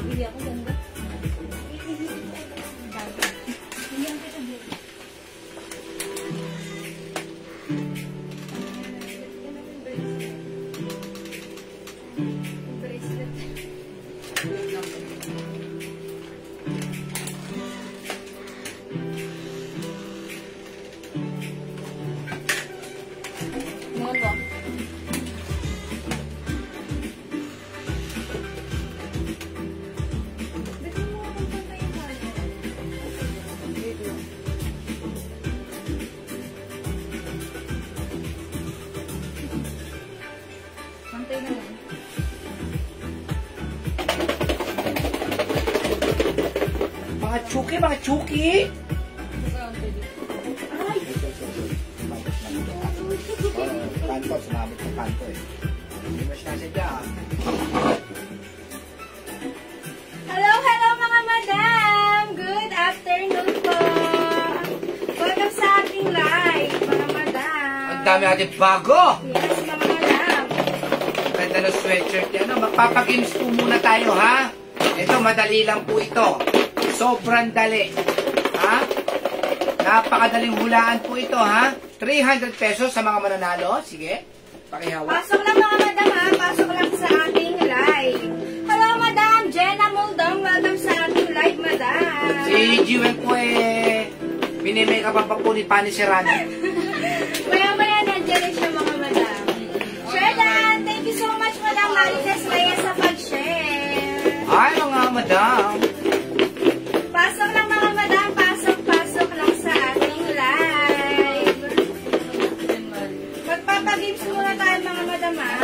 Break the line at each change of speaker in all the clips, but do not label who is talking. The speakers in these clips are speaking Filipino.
Bili ako ganda.
Mga chuki!
Ay!
Kanto, sumabit ng kanto eh. Hindi mo siya sadya.
Hello mga madam! Good afternoon po! Welcome sa ating live, mga madam!
Ang dami natin bago!
Yes, mga madam!
Ganda ng sweatshirt yan. Magpapagames po muna tayo, ha? Ito, madali lang po ito. Sobrang dali. Ha? Napakadaling hulaan po ito, ha? 300 pesos sa mga mananalo. Sige, pakihawak.
Pasok lang mga madam, ha? Pasok lang sa ating live. Hello, madam! Jenna Muldong, welcome sa ating live, madam!
Si Jewel po minimake up pa po ni Pani Serrano.
Maya-maya nandiyan rin siya, mga madam. Sherdan, thank you so much, madam Marites Reyes, sa pag-share.
Ay, mga madam.
Pasok lang mga madam, pasok lang sa ating live. Magpapagames muna tayo mga madam, ha?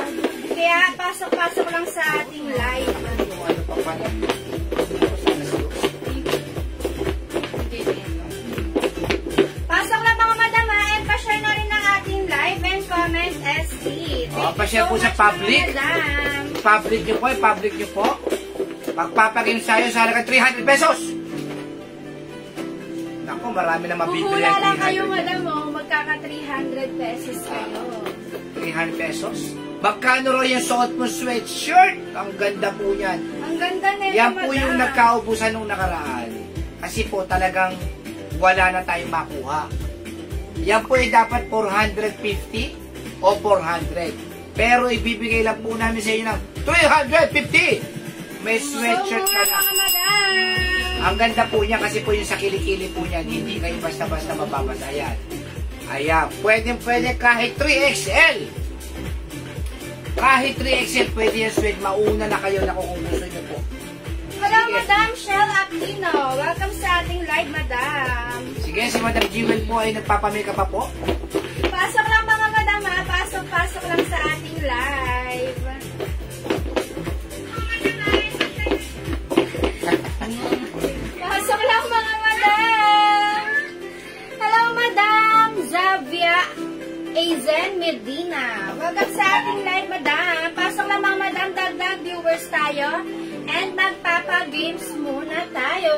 Kaya pasok lang sa ating live. Pasok lang mga madam, ha? And pa-share na rin ang ating live and comment ST.
Pa-share po sa public. Public nyo po, public nyo po. Magpapagames tayo sa halagang 300 pesos. Ako, marami na mabibili.
Kukula lang kayo, madam, magkaka 300 pesos kayo.
300 pesos? Magkano ro yung suot mo sweatshirt? Ang ganda po yan.
Ang ganda na
yan po yung nagkaubusan nung nakaraan. Kasi po talagang wala na tayong makuha. Yan po yung dapat 450 o 400. Pero ibibigay lang po namin sa inyo ng 350! May sweatshirt ka na. Ang ganda po niya kasi po yung sa kilikili po niyan, hindi kayo basta-basta mababasa. Ayan. Ayan. Pwede kahit 3XL. Kahit 3XL pwede yung sweat. Mauna na kayo na kung gusto nyo po.
Hello, Madam Shell Aquino. Welcome sa ating live, Madam.
Sige, si Madam Jewel po ay nagpapamake pa po.
Pasok lang mga madam, ha? Pasok lang sa ating live. Pasok lang mga madam! Hello, Madam Zavia Azen Medina. Welcome sa ating live, madam. Pasok lang mga madam, dagdag viewers tayo. And magpapagames muna tayo.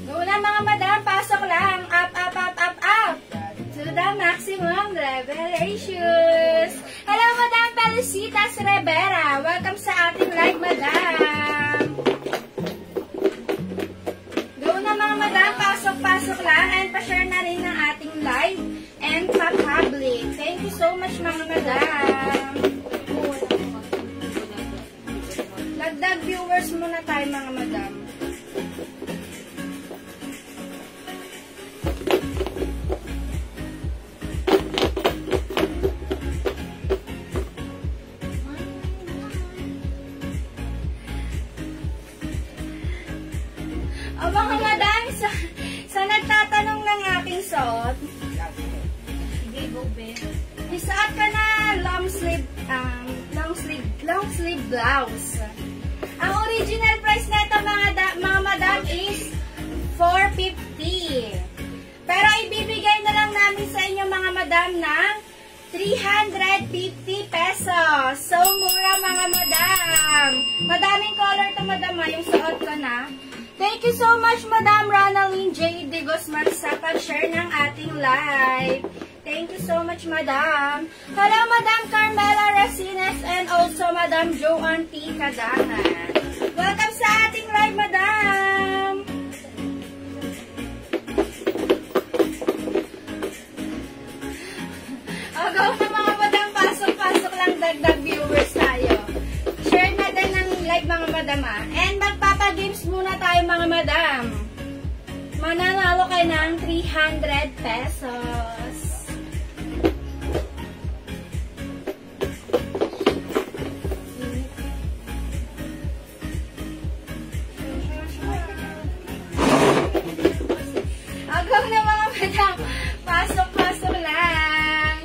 Go na mga madam, pasok lang. Up. To the maximum revelations. Hello, Madam Felicitas Rivera. Welcome sa ating live, madam. Go na mga madam, pasok lang. And pa-share na rin ng ating live and pa-public. Thank you so much mga madam. Dagdag viewers muna tayo mga madam. O mga madam, sa nagtatanong ng aking suot, isuot ka na long sleeve blouse. Ang original price nito mga madam is 450. Pero ibibigay na lang namin sa inyo mga madam ng 350 pesos. So mura mga madam. Madaming color to madam, yung suot ko na. Thank you so much, Madam Ronaldine J. De Guzman, sa pag-share ng ating live. Thank you so much, Madam. Hello, Madam Carmela Resines and also Madam Joanne T. Cadangan. Welcome sa ating live, Madam. Go na mga Madam, pasok-pasok lang, dagdag viewers tayo. Share natin ng live mga Madam And magpapagames muna tayo mga Madam. Mananalo kayo ng 300 pesos. Agaw na mga Madam, pasok-pasok lang.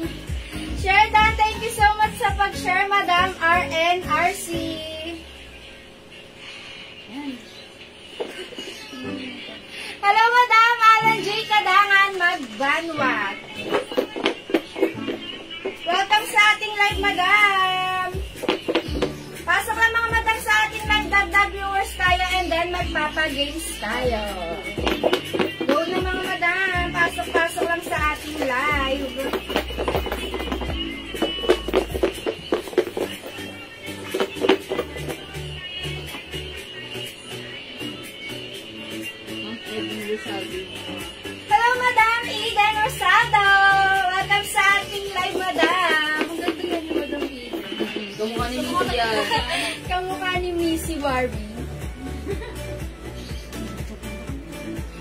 Share Dan, thank you so much sa pag-share, Madam RNRC. Hello, Madam Alan J. Cadangan, Magbanwat. Welcome sa ating live, Madam. Pasok lang mga Madam sa ating live, dagdag viewers tayo, and then magpapagames tayo. Go na mga Madam, pasok-pasok lang sa ating live. Hello, Madam Eden Rosado! Welcome sa ating live, Madam! Ang ganda yan ni Madam Eden.
Kamukha ni Missy yan.
Kamukha ni Missy Barbie.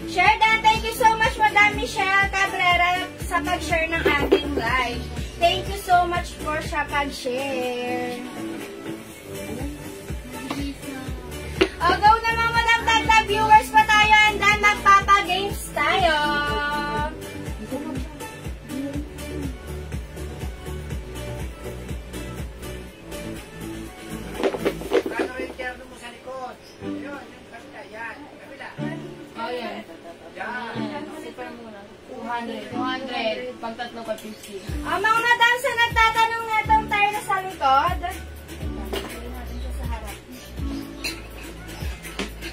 Share Dan, thank you so much, Madam Michelle Cabrera, sa pag-share ng ating live. Thank you so much for sa pag-share. Go na mga Madam, dagdag viewers pa tayo, and then magpapagames tayo.
Ano rin kaya mo sa likod? Ayun, yung kabila, yan. Kabila.
Oh, yan.
Yan.
Super muna. 200. Pag tatlo ka 50.
Mga Madam, sa nagtatanong na itong tayo na sa likod.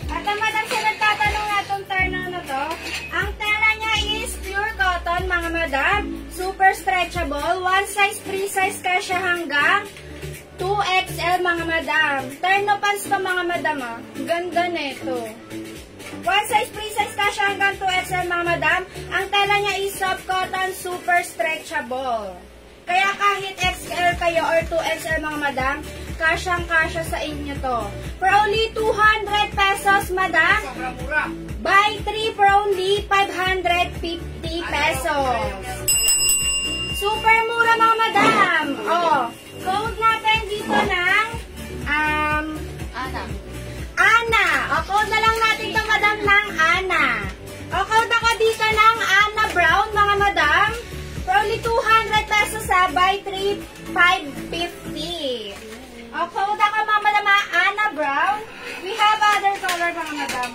At ang Madam, sa nagtatanong na itong terno na to, ang tela niya is pure cotton, mga Madam. Super stretchable. One size, free size ka siya hanggang 2XL, mga Madam. Terno pants to, mga Madam, ah. Ganda nito. One size, free size ka siya hanggang 2XL, mga Madam. Ang tela niya is soft cotton, super stretchable. Kaya kahit XL kayo or 2XL, mga Madam, kasyang-kasya sa inyo to. For only 200 pesos, Madam.
Sobrang mura.
Buy 3 for only 550 pesos. Super mura, mga Madam. Oh, code natin dito ng Ana. O, code na lang natin to, Madam, ng Ana. O, code ako dito ng Ana Brown, mga Madam. For only 200 pesos, buy 3, 550. O, code ako, mga Madam, Ana Brown. We have other color, mga Madam.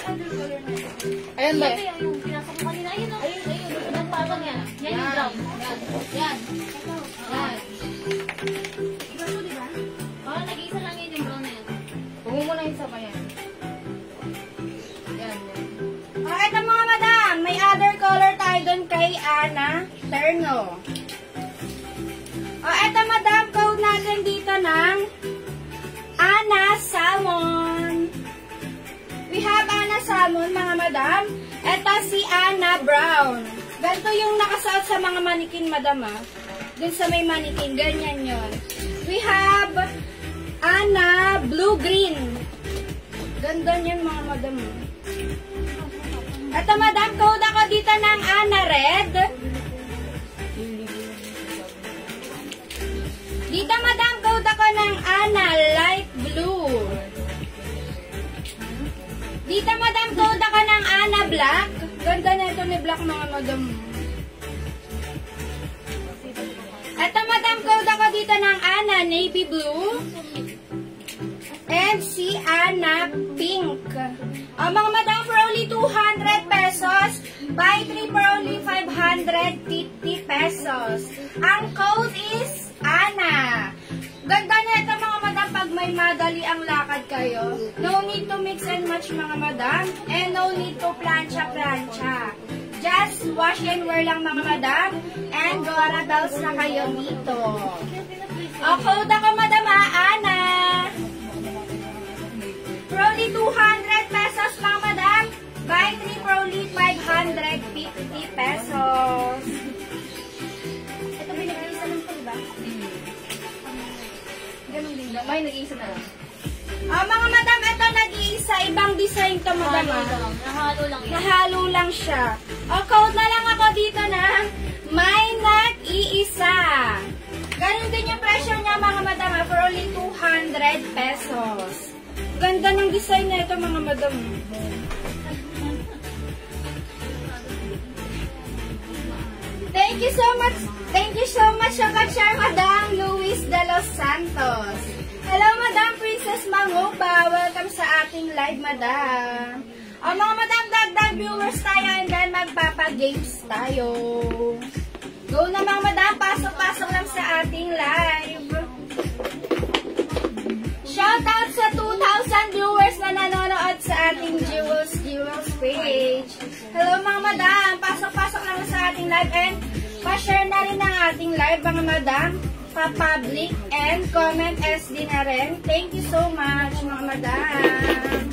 Other color na ito.
Ayan ba?
Yung pinasok ko kanina, ayun o. Ayun, ang parang yan. Yan yung brown. Yan. Yan.
Diba ito, diba?
Oh, nag-iisa lang yun yung brown na yan.
Huwag mo muna isa pa yan. Yan.
O, eto mga Madam, may other color tayo dun kay Ana Terno. O, eto Madam, code natin dito ng Ana Salmon. We have Ana Salmon, mga Madam. Eto si Ana Brown. Ganito yung nakasuot sa mga manikin, Madam, ah. Dun sa may manikin, ganyan yon. We have Ana Blue-Green. Ganda niyan, mga Madam. Eto, Madam, code ako dito ng Ana Red. Dito, Madam, code ako ng Ana Light Blue. Dito, Madam, code ako ng Ana Black. Ganda na ito ni Black, mga Madam. Eto, Madam, code ako dito ng Ana Navy Blue. And si Ana Pink. Mga Madam, for only 200 pesos. Buy 3 for only 550 pesos. Ang code is Ana. Ganda na ito, mga Madam, pag may madali ang lakad kayo, no need to mix and match mga madam, and no need to plancha-plancha. Just wash and wear lang mga madam, and Gora bells na kayo dito. O, code ako madam Ana. Proli 200 pesos mga madam. Buy 3 Proli 550 pesos. Ito binigay-isa lang po, diba? Ganun din ba?
May nag-iisa na lang.
Mga madam, ito nag-iisa. Ibang design to madam.
Nahalo lang yan.
Nahalo lang siya. O, code na lang ako dito na may nag-iisa. Ganun din yung presyo niya mga madam. For only 200 pesos. Ganda ng design na ito mga madam. Thank you so much. Thank you so much, Shakachar, Madam Luis de los Santos. Hello, Madam Princess Mangupa. Welcome sa ating live, Madam. O, mga Madam, dagdag viewers tayo and then magpapagames tayo. Go na mga Madam. Pasok-pasok lang sa ating live. Shoutout sa 2,000 viewers na nanonood sa ating Jewels page. Hello mga madam, pasok-pasok lang sa ating live and pa-share na rin ang ating live mga madam, pa-public and comment SD na rin. Thank you so much mga madam.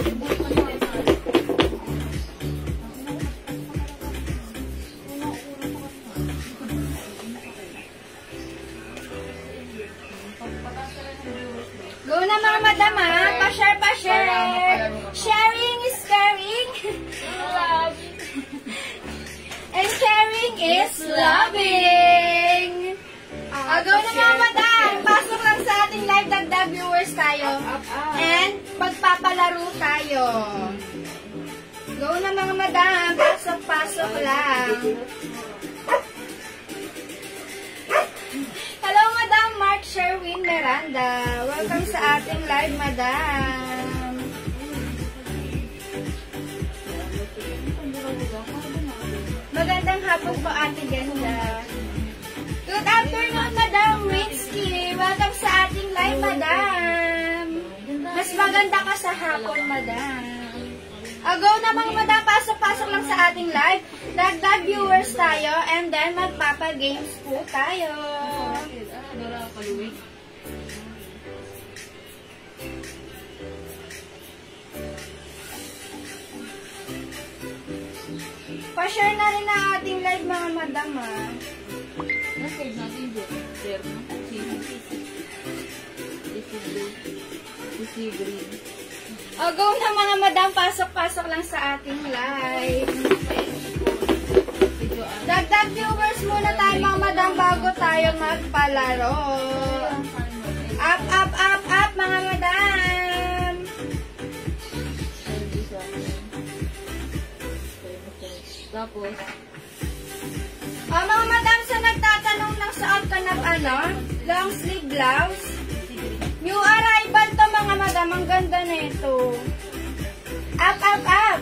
Go na mga madam ha. Pa-share. Sharing is caring. And caring is loving. Go na mga madam. Pasok lang sa ating live, dagdag viewers tayo. And pagpapalaro tayo. Go na mga madam. Pasok lang. Hello, Madam Mark Sherwin Miranda. Welcome sa ating live, Madam. Magandang hapon po, Ate Ganda. Good afternoon, Madam Winsky. Welcome sa ating live, Madam. Mas maganda ka sa hapon, Madam. Go na mga madam, pasok-pasok lang sa ating live. Dagdag viewers tayo and then magpapa-games po tayo. Pa-share na rin ang ating live mga madam ha.
Na-save natin dyan. Share mo. Si green.
Go na mga madam, pasok-pasok lang sa ating live. Dagdag viewers muna tayo mga madam bago tayo magpalaro. Up mga madam.
Tapos,
mga madam sa nagtatanong ng suot ka ng long sleeve blouse. New arrival to mga madam, ang ganda na ito. Up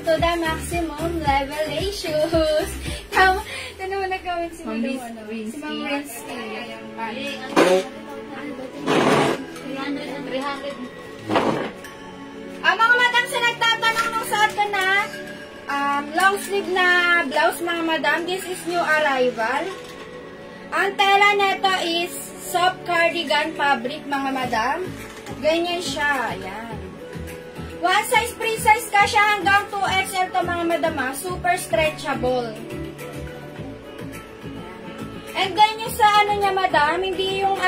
to the maximum level issues. Ito naman nag-comment si Ma'am Winsky. Si Ma'am Winsky.
300.
Mga madam sa nagtatanong ng suot ka na long sleeve na blouse mga madam, this is new arrival. Ang tela nito is soft cardigan fabric mga madam. Ganyan siya. Ayan. One size, free size ka siya hanggang 2XL to mga madam. Super stretchable. And ganyan sa niya madam, hindi yung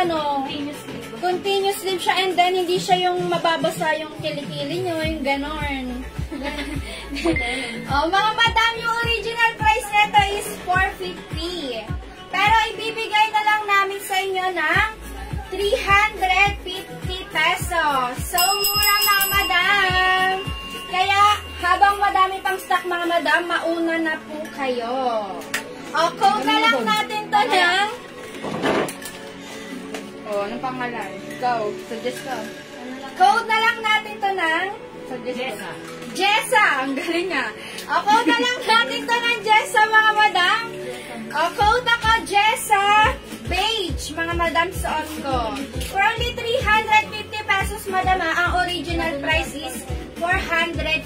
continuous sleeve siya and then hindi siya yung mababasa yung kilikili nyo, yung ganon. Mga madam, yung original price nito is 450. Pero ibibigay na lang namin sa inyo ng 350 pesos. So, mura mga madam. Kaya, habang madami pang stock mga madam, mauna na po kayo. Code na lang natin to ng...
anong pangalan? Go, suggest ka.
Code na lang natin to ng... Jessa. Ang galing nga. Code na lang natin to ng Jessa mga madam. Code ako Jessa Page mga madam, suot ko. For only 350 pesos, madam, ang original price is 450.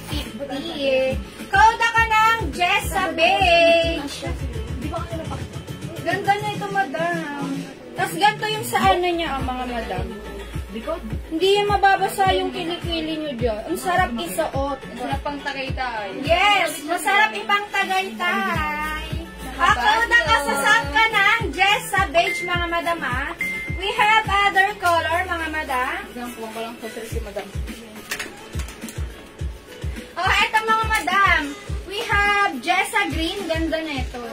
Code ako ng Jessa Beige. Ganda na ito, madam. Tapos ganito yung sa ano niya, mga madam. Hindi yung mababasa yung kilikili nyo dyan. Ang sarap isuot.
Sarap pang Tagaytay.
Yes, masarap ipang Tagaytay. Ako nakasasap ka ng Jessa Beige, mga madam, ha? We have other color, mga madam.
Kuha ko lang sa si madam.
Oh, eto mga madam. We have Jessa Green. Ganda na ito.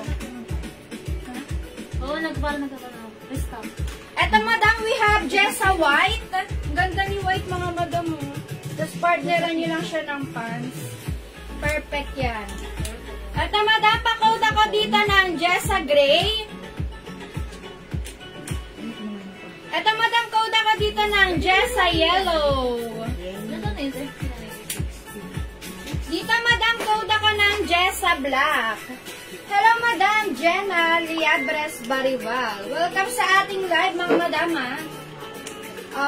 Oo, nagkaroon. Stop.
Eto madam, we have Jessa White. Ganda ni White, mga madam. Oh. Tapos partneran nyo lang siya ng pants. Perfect yan. Eto madam, pa-code ako dito ng Jessa Gray. Eto madam, code ako dito ng Jessa Yellow. Dito madam, code ako ng Jessa Black. Hello madam, Jenna Liabres Barival. Welcome sa ating live, mga madam, ha?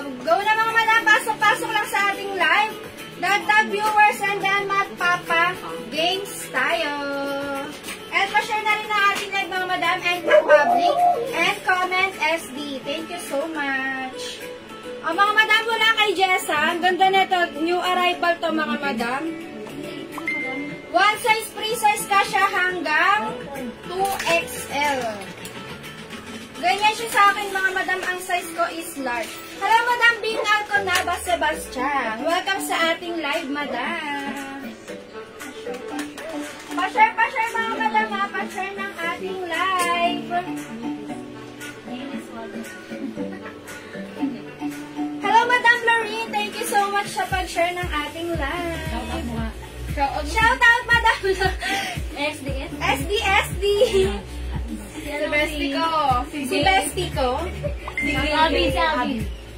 Go na mga madam, pasok-pasok lang sa ating live. Dagdag viewers and then magpapa games tayo. And pa-share na rin ang ating live, mga madam, and public and comment SD. Thank you so much. Mga madam, wala kay Jessa. Ang ganda nito, new arrival to, mga madam. One size, free size ka siya hanggang 2XL. Ganyan siya sa akin, mga madam. Ang size ko is large. Hello, madam Bing Alconaba Sebastian. Welcome sa ating live, madam. Pa-share, mga madam, ha? Pa-share ng ating live. Hello, madam Lorraine. Thank you so much sa pag-share ng ating live. Shout out, madam.
SDS?
SD.
Si Bestie ko.
Si Bestie ko.
Si Abby.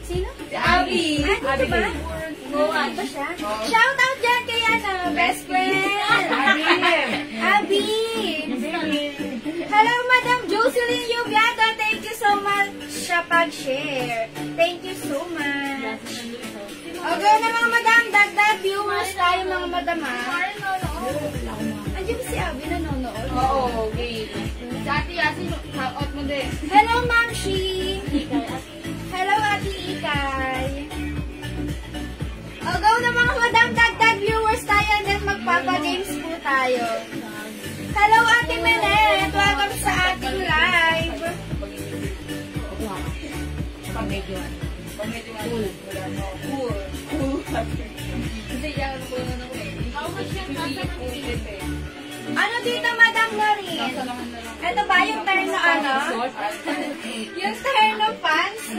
Sino?
Si Abby.
Ito ba?
Oo,
Ito siya? Shout out dyan kay ano, best friend. Abby. Hello, madam Jocelyn Yubiata. Thank you so much sa pag-share. Thank you so much. Okay na, mga madam, dagdag viewers tayo, mga madam, ha? Andiyan ba si Abby nanonood?
Oo, okay. Si Ate Yasin, out mo din.
Hello, Ma'am Shi. Hello, Ate Ikay. Go na, mga madam, dagdag viewers tayo, and then magpapagames po tayo. Hello, Ate Melet. Welcome sa ating live.
Cool. Kasi yan ko na ako eh.
Ano dito, Madam Lorin? Ito ba yung terno ano? Yung terno pants?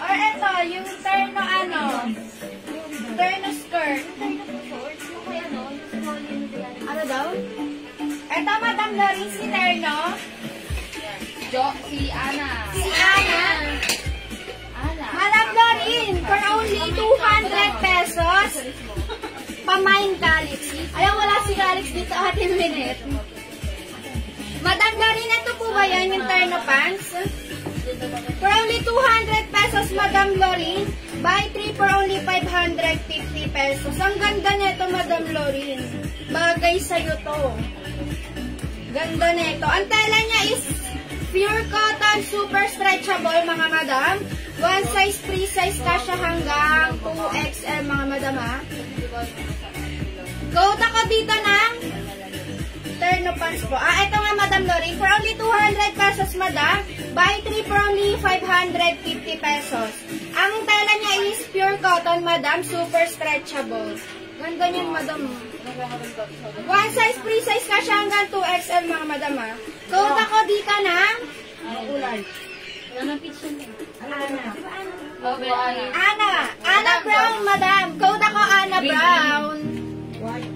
Or ito, yung terno ano? Terno skirt? Ano daw? Ito, Madam Lorin, si terno?
Si Ana.
Si Ana. Madam Lorin, for only 200 pesos, pamain Galaxy. Ayaw, wala si Galaxy dito, Ate Minute. Madam Lorin, ito po ba yan, yung terno pants? For only 200 pesos, Madam Lorin. Buy 3 for only 550 pesos. Ang ganda nito, Madam Lorin. Bagay sa'yo to. Ganda nito. Ang tela niya is pure cotton, super stretchable, mga madam. One size, free size ka siya hanggang 2XL, mga madam, ha? Code ako dito ng terno pants po. Ito nga, Madam Lorin. For only 200 pesos, madam. Buy 3 for only 550 pesos. Ang tela niya is pure cotton, madam. Super stretchable. Ganda niyan, madam. One size, free size ka siya hanggang 2XL, mga madam, ha? Code ako dito ng Ana Brown, madam. Code ako Ana Brown.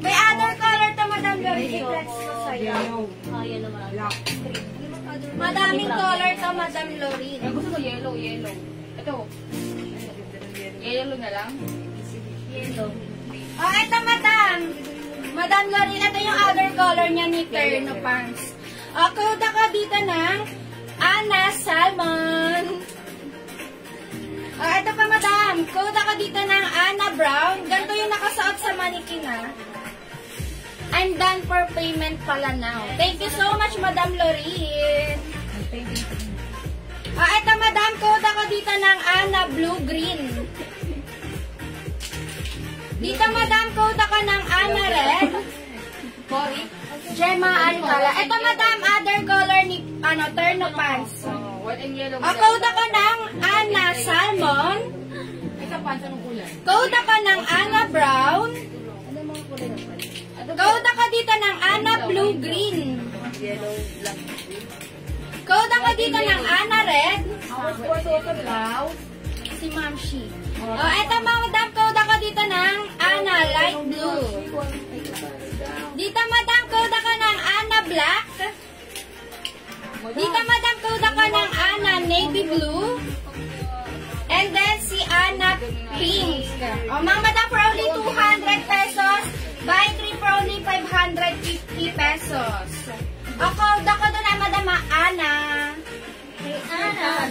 May other color to, Madam Lorin. I-flex ko sa'yo. Madaming color to, Madam Lorin.
Gusto ko yellow. Ito. Yellow na lang?
Yellow.
Ito, madam. Madam Lorin, ito yung other color niya ni Terno Pants. Code ako dito ng Ana Salmon. Ito pa, madam. Code ako dito ng Anna Brown. Ganito yung nakasuot sa mannequin, ha. I'm done for payment pala now. Thank you so much, Madam Loreen. Ito, madam. Code ako dito ng Anna Blue Green. Dito, madam. Code ako ng Anna Red. Gemma Alcala. Ito, madam. Other color ni, terno pants.
White and yellow.
Code ako ng Anna Salmon.
Isang pants, anong kulay?
Code ako ng Anna Brown. Code ako dito ng Anna Blue Green. Code ako dito ng Anna Red. Si Ma'am Shi. Eto mga madam, code ako dito ng Anna Light Blue. Dito madam, code ako ng Anna Black. Dito madam, code ako ng Anna Navy Blue. And then si Anna Pink. Mga madam, for only 200 pesos. Buy 3 for only 550 pesos. Code ako doon na madam Anna.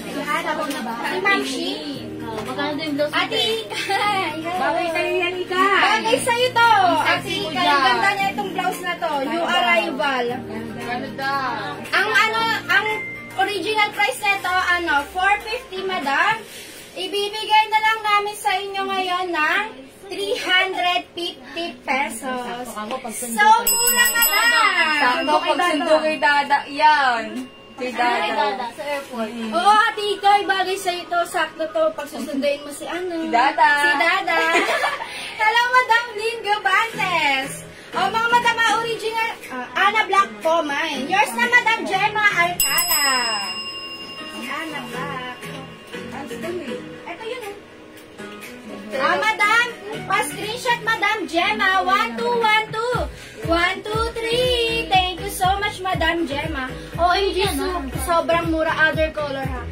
Si Ma'am Shi.
Magkano din yung blouse?
Ate Ika.
Bagay tayo yan, Ika.
Bagay sa'yo to. Ate
Sexy mo
Ika,
dyan.
ang ganda niya itong blouse na to. New arrival.
Ganda.
Ang original price nito, 450 madam. Ibibigay na lang namin sa inyo ngayon ng 350 pesos. So, mura madam.
Sakto pagsundo kay Dada. Yan. Kay
Ay,
Dada.
Dada, sa airport.
Oo, Ate Ika, ibagay sa'yo to. Sakto to. Pag susunduin mo si
Si Dada.
Si Dada. Hello, Madam Lynn Gabantes. Mga madam, original. Anna Black po, mine. Yours na, Madam Gemma Alcala. Si Anna Black. Ito yun, madam, pa-screenshot, Madam Gemma. 1212. 123. Thank you so much, Madam Gemma. OMG, sobrang mura. Other color, ha.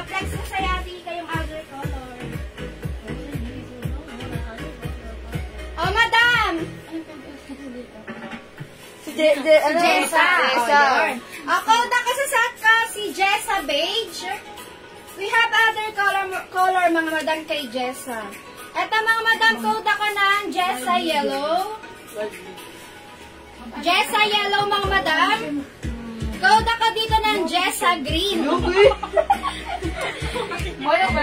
Flex ko sa Ate Ika yung other color. Madam. Jessa. Code ako sa si Jessa Beige. We have other color mga madam kay Jessa. Ito mga madam, code ako ng Jessa Yellow. Jessa Yellow mga madam. Code ako dito ng Jessa Green.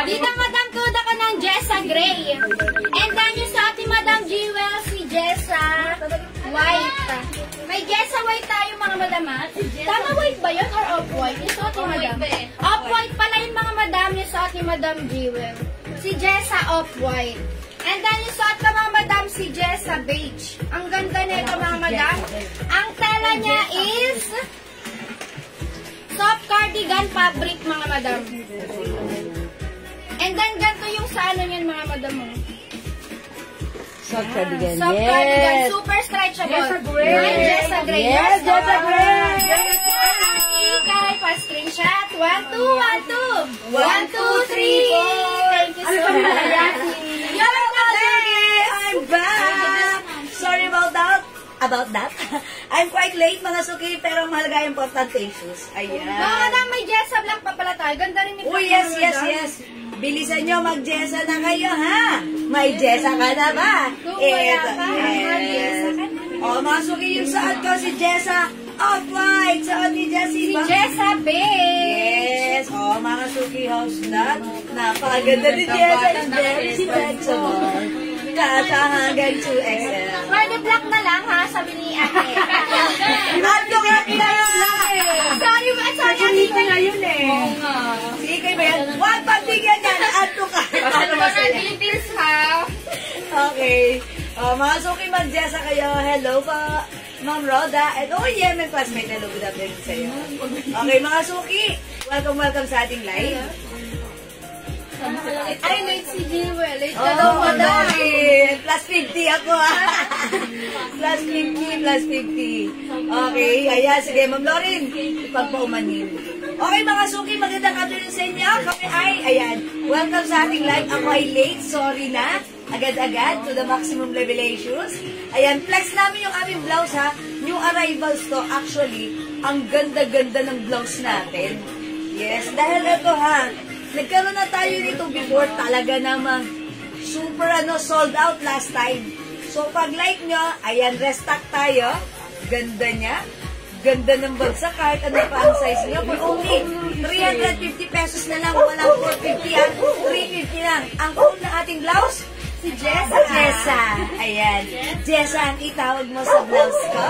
Dito madam, code ako ng Jessa Gray. And then yung sa ating Madam Jewel, si Jessa White. May Jessa White tayo mga madam, ha? Tama white ba yun or off-white? Yung sa ating madam. Off-white pala yung mga madam yung sa ating Madam Jewel. Si Jessa off-white. And then yung suot ka mga madam, si Jessa Beige. Ang ganda nito mga madam. Ang tela niya is soft cardigan fabric mga madam. And then ganito yung sa ano niyan mga madam mo.
Soft cardigan.
Soft cardigan, super stretchable.
Jessa Gray.
Jessa Gray.
Yes, Jessa Gray.
Ikay, pa-screenshot. 1, 2, 1, 2. 1, 2, 3. Thank you so much.
I'm back! Sorry about that. I'm quite late mga suki, pero mahalaga yung importante issues. Ayan.
Mga madam, may Jessa Blanc pa pala tayo. Ganda rin ni
Yes. Bilisan nyo, mag-Jessa na kayo, ha? May Jessa ka na ba?
Kung wala ka,
Yes. Mga suki, yung saad ko si Jessa Off-White. Saad ni Jessie.
Si Jessa
Yes.
Beige.
Mga suki house na. Napakaganda ni Jessa. Is very flexible. Kasa hanggang 2XL.
Pwede black na lang ha, sabi ni ate.
Ano nga pinayos lang eh?
Sorry, ate ka
yun eh. Oo nga.
Sige ba yan? Huwag pagbigyan yan. Ato ka. Ano masaya?
details ha.
Okay. Mga suki, mag-Jessa kayo. Hello po, Ma'am Roda. And may classmate. Hello, good afternoon sa'yo. Okay, mga suki. Welcome sa ating live.
Ay, late si Jewel. Late ka
Oh,
daw, madam.
Plus 50 ako plus 50. Okay, ayan. Sige, Ma'am Lauren. Ipagpaumanin. Okay, mga suki, magandang afternoon sa inyo. Kami ayan. Welcome sa ating live. Ako ay late. Sorry na. Agad-agad to the maximum revelations. Ayan, flex namin yung aming blouse ha. New arrivals to. Actually, ang ganda-ganda ng blouse natin. Yes, dahil ito ha. Nagkaroon na tayo nito before, talaga namang super sold out last time. So, pag like nyo, ayan, restock tayo. Ganda niya. Ganda ng bagsak, kahit ano pa ang size niya. For only 350 pesos na lang, walang 450 yan, 350 lang. Ang code na ating blouse,
Si Jessa.
Jessa. Ayan. Jessa ang itawag mo sa blouse ko.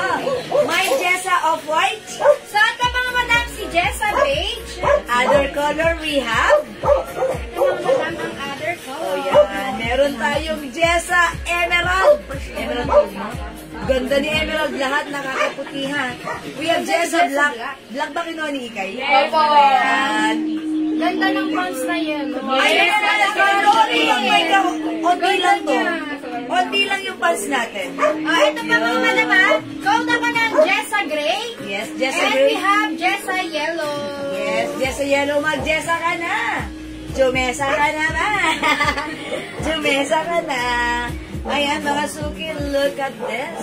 My Jessa Off-White.
Saan ka mga madam? Si Jessa Beige.
Other color we have.
Ito mga madam ang other
O
color.
yan. Meron tayong Jessa Emerald. Emerald mo. Ganda ni Emerald. Lahat nakakaputihan. We have Jessa Black. Black ba kinuha ni Ikay?
Opo.
Ayan.
Ganda ng pants na yellow.
Ayan na lang. Onti lang to. Onti lang yung pants natin.
Ito pa mga madam ha. Code ako ng Jessa Gray.
Yes, Jessa
And
Gray.
we have Jessa Yellow.
Yes, Jessa Yellow, mag-Jessa ka na. Jumesa ka na ba? Jumesa ka na. Ayan, mga suki, look at this.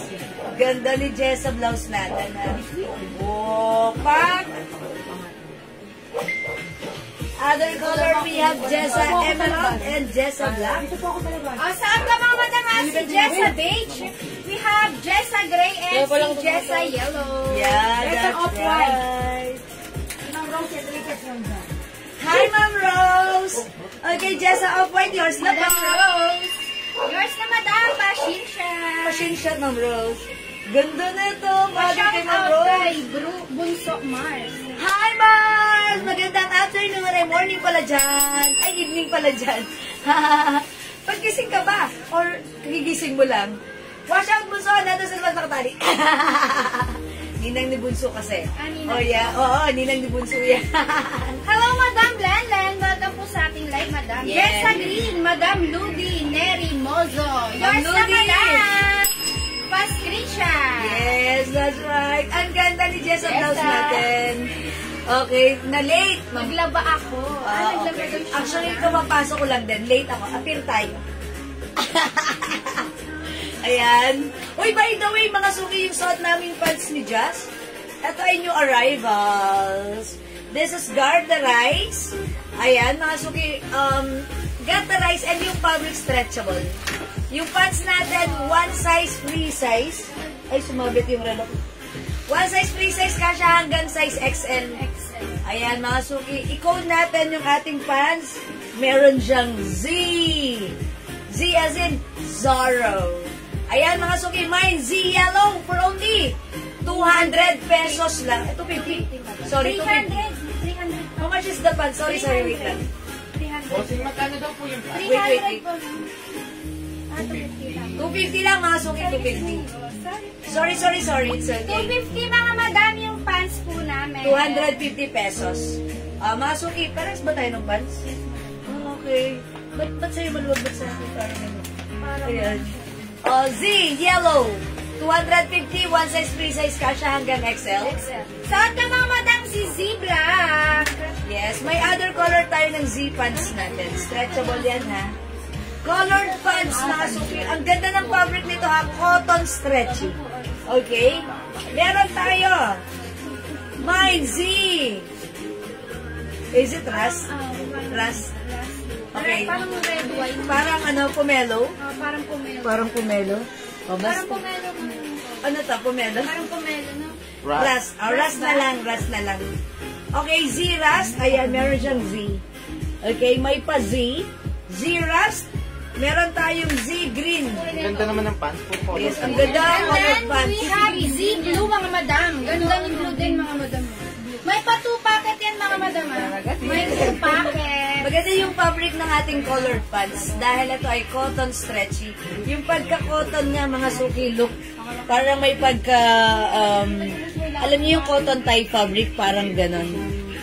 Ganda ni Jessa blouse natin. Oh, pak! Other color, we have Jessa Emerald and Jessa Black.
Saan ka mga madam ha? Si Jessa Beige. We have Jessa Gray and si Jessa Yellow.
Yeah,
Jessa
that's
Off-White.
right. Hi, Ma'am Rose. Okay, Jessa Off-White, yours na
Madam
pa.
Rose. Yours na madam. Pasensya.
Pasensya, Ma'am Rose. Ganda na ito. Bagay
Shout
kay Ma'am
out
Rose.
kay Bunso Mars.
Hi, Mars! Magandang afternoon ay morning pala dyan. Ay, evening pala dyan. Paggising ka ba? Or gigising mo lang? Wash out, Bunso. Nandun sa naman nakatali. Ninang ni Bunso kasi.
Ninang.
Oh, yeah. Oo, ninang ni Bunso yan.
Hello, Madam Lenlen. Welcome po sa ating live, Madam.
Yes.
Jessa Green, Madam Ludi, Neri Mozo. Yours na,
Ludi.
Madam. Pa-screenshot.
Yes, that's right. Ang ganda ni Jessa blouse natin. Okay, na-late.
Maglaba ako. Naglaba
Okay.
doon siya.
Actually, kapapasok ko lang din. Late ako. Appear tayo. Ayan. Uy, by the way, mga suki yung suot naming pants ni Jazz. Ito ay new arrivals. This is Garda Rice. Ayan, mga suki. Garda Rice and yung fabric stretchable. Yung pants natin, one size, free size. Ay, sumabit yung relo. One size, free size, kasya hanggang size XL. Ayan, mga suki. I-code natin yung ating pants. Meron siyang Z. Z as in Zorro. Ayan, mga suki. Mine, Z Yellow for only 200 pesos lang. 250. Sorry, 250.
300.
How much is the pants? Sorry, wait lang.
300.
Bossing, magkano daw po yung price?
300
wait.
po. 250 lang.
250 lang, mga suki. 250. Sorry. It's okay.
250 mga madam yung pants po namin.
250 pesos. Mga suki, parehas ba tayo ng pants? Oh, okay. Ba't sa'yo maluwag ba sa akin? Ayan. Z, yellow. 250, one size, free size, kasha hanggang XL.
Saan ka mga madam si Z Black?
Yes, may other color tayo ng Z pants natin. Stretchable yan, ha? Colored pants, mga suki. Ang ganda ng fabric nito, ha? Cotton stretchy. Okay? Meron tayo. Mine, Z. Is it rust? Rust. Okay.
Parang red wine.
Parang pomelo?
Parang pomelo.
Parang pomelo? O,
Parang
basta.
pomelo.
Ano to, pomelo?
Parang pomelo, no?
Rust. Rust na lang, rust na lang. Okay, Z rust. Ayan, meron siyang Z. Okay, may pa Z. Z rust. Meron tayong Z green.
Ganda naman ng pants po.
Yes, ang ganda ang
And
colored
then,
pants.
we have Z blue, mga madam. Ganda ng blue din, mga madam. May pa 2 packet yan, mga madam. May 2 packet.
Maganda yung fabric ng ating colored pants dahil ito ay cotton stretchy. Yung pagka-cotton niya, mga suki, look, parang may pagka, alam niyo yung cotton tie fabric, parang ganon.